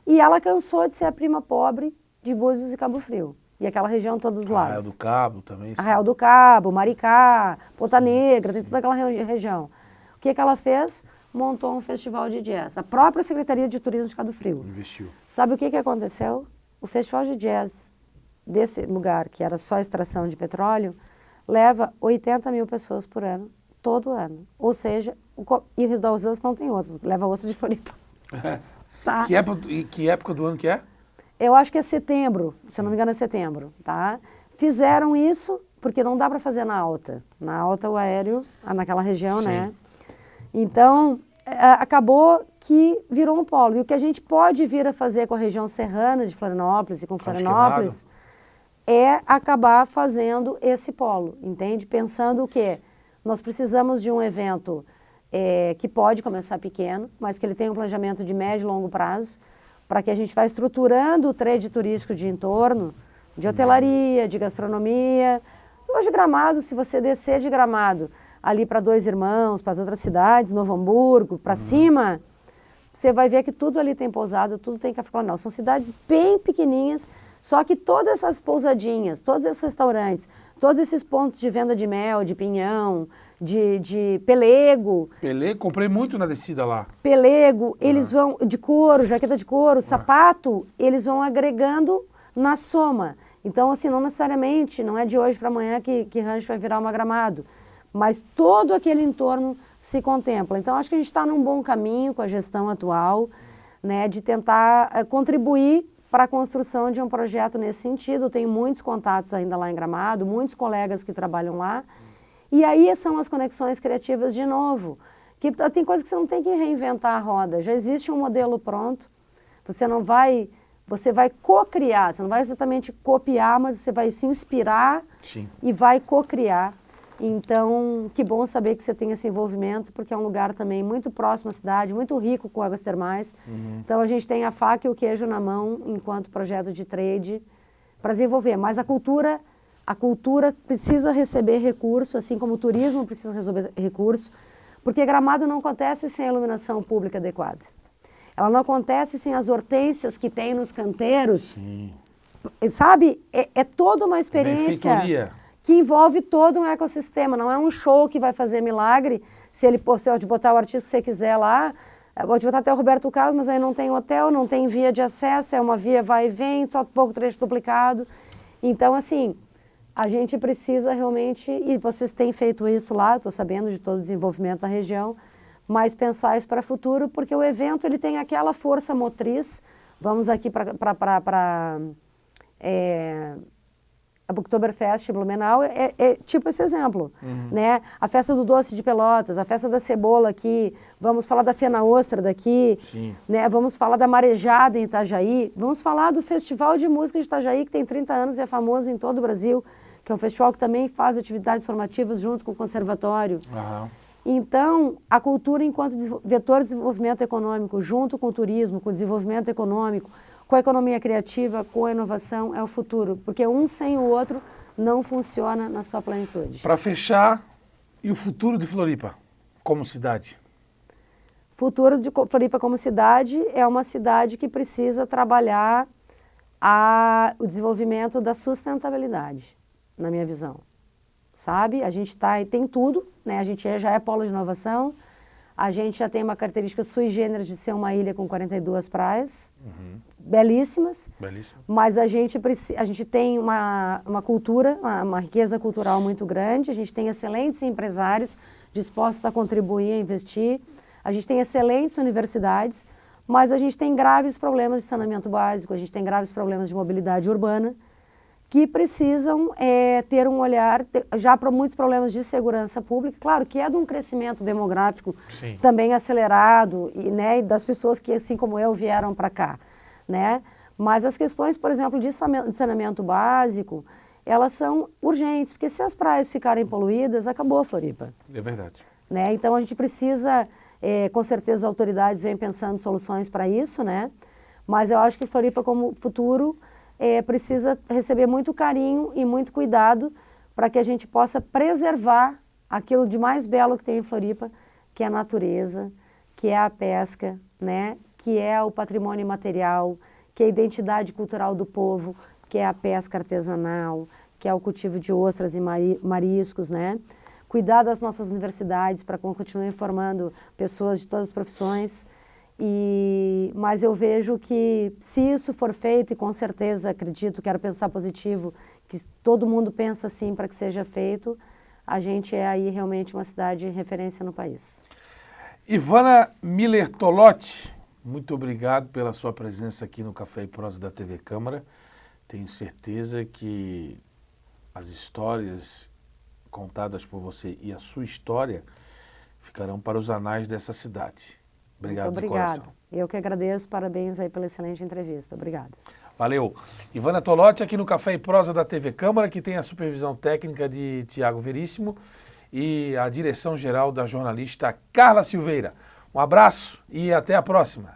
e ela cansou de ser a prima pobre de Búzios e Cabo Frio. E aquela região todos os lagos. Arraial do Cabo também. Sim. Arraial do Cabo, Maricá, Ponta Negra, tem toda aquela região. O que ela fez? Montou um festival de jazz. A própria Secretaria de Turismo de Cabo Frio. Investiu. Sabe o que aconteceu? O festival de jazz desse lugar, que era só extração de petróleo, leva 80 mil pessoas por ano, todo ano. Ou seja, e o Rio das Ostras não tem osso, leva osso de Floripa. Tá? Que época do ano que é? Eu acho que é setembro, se eu não me engano é setembro, tá? Fizeram isso porque não dá para fazer na alta. Na alta o aéreo, naquela região, sim, né? Então, acabou que virou um polo. E o que a gente pode vir a fazer com a região serrana de Florianópolis e com Florianópolis é acabar fazendo esse polo, entende? Pensando o quê? Nós precisamos de um evento que pode começar pequeno, mas que ele tenha um planejamento de médio e longo prazo, para que a gente vá estruturando o trade turístico de entorno, de hotelaria, de gastronomia. Hoje Gramado, se você descer de Gramado ali para Dois Irmãos, para as outras cidades, Novo Hamburgo, para cima, você vai ver que tudo ali tem pousada, tudo tem café colonial. São cidades bem pequenininhas, só que todas essas pousadinhas, todos esses restaurantes, todos esses pontos de venda de mel, de pinhão, de pelego. Pelego, comprei muito na descida lá. Pelego, eles vão, de couro, jaqueta de couro, sapato, eles vão agregando na soma. Então, assim, não necessariamente, não é de hoje para amanhã que rancho vai virar uma Gramado, mas todo aquele entorno se contempla. Então, acho que a gente está num bom caminho com a gestão atual, né, de tentar contribuir para a construção de um projeto nesse sentido. Eu tenho muitos contatos ainda lá em Gramado, muitos colegas que trabalham lá, e aí são as conexões criativas de novo, que tem coisas que você não tem que reinventar a roda, já existe um modelo pronto, você vai co-criar, você não vai exatamente copiar, mas você vai se inspirar e vai co-criar. Então, que bom saber que você tem esse envolvimento, porque é um lugar também muito próximo à cidade, muito rico com águas termais. Então, a gente tem a faca e o queijo na mão enquanto projeto de trade para desenvolver. Mas a cultura precisa receber recurso, assim como o turismo precisa receber recurso, porque Gramado não acontece sem a iluminação pública adequada. Ela não acontece sem as hortênsias que tem nos canteiros. Sim. Sabe? É toda uma experiência Benfeitoria. Que envolve todo um ecossistema. Não é um show que vai fazer milagre. Se pode botar o artista que você quiser lá, pode botar até o Roberto Carlos, mas aí não tem hotel, não tem via de acesso, é uma via vai e vem, só pouco trecho duplicado. Então, assim, a gente precisa realmente, e vocês têm feito isso lá, estou sabendo de todo o desenvolvimento da região, mas pensar isso para o futuro, porque o evento ele tem aquela força motriz. Vamos aqui para a Oktoberfest Blumenau é tipo esse exemplo, né? A festa do doce de Pelotas, a festa da cebola aqui, vamos falar da Fena Ostra daqui, né? Vamos falar da Marejada em Itajaí, vamos falar do Festival de Música de Itajaí, que tem 30 anos e é famoso em todo o Brasil, que é um festival que também faz atividades formativas junto com o conservatório. Então, a cultura enquanto vetor de desenvolvimento econômico, junto com o turismo, com o desenvolvimento econômico, com a economia criativa, com a inovação, é o futuro. Porque um sem o outro não funciona na sua plenitude. Para fechar, e o futuro de Floripa como cidade? Futuro de Floripa como cidade é uma cidade que precisa trabalhar o desenvolvimento da sustentabilidade, na minha visão. Sabe? A gente tem tudo, né? A gente já é polo de inovação, a gente já tem uma característica sui generis de ser uma ilha com 42 praias, belíssimas, mas a gente tem uma cultura, uma riqueza cultural muito grande, a gente tem excelentes empresários dispostos a contribuir, a investir, a gente tem excelentes universidades, mas a gente tem graves problemas de saneamento básico, a gente tem graves problemas de mobilidade urbana, que precisam ter um olhar, já para muitos problemas de segurança pública, claro que é de um crescimento demográfico também acelerado, e das pessoas que, assim como eu, vieram para cá, né? Mas as questões, por exemplo, de saneamento básico, elas são urgentes, porque se as praias ficarem poluídas, acabou a Floripa. É verdade. Né? Então a gente precisa, com certeza as autoridades vêm pensando soluções para isso, né? Mas eu acho que Floripa como futuro precisa receber muito carinho e muito cuidado para que a gente possa preservar aquilo de mais belo que tem em Floripa, que é a natureza, que é a pesca, né? Que é o patrimônio imaterial, que é a identidade cultural do povo, que é a pesca artesanal, que é o cultivo de ostras e mariscos, né? Cuidar das nossas universidades para que continuem formando pessoas de todas as profissões. Mas eu vejo que se isso for feito, e com certeza acredito, quero pensar positivo, que todo mundo pensa assim para que seja feito, a gente é aí realmente uma cidade de referência no país. Ivana Miller Tolotti, muito obrigado pela sua presença aqui no Café e Prosa da TV Câmara. Tenho certeza que as histórias contadas por você e a sua história ficarão para os anais dessa cidade. Obrigado. Muito obrigado. Eu que agradeço, parabéns aí pela excelente entrevista. Obrigada. Valeu. Ivana Tolotti aqui no Café e Prosa da TV Câmara, que tem a supervisão técnica de Tiago Veríssimo e a direção geral da jornalista Carla Silveira. Um abraço e até a próxima.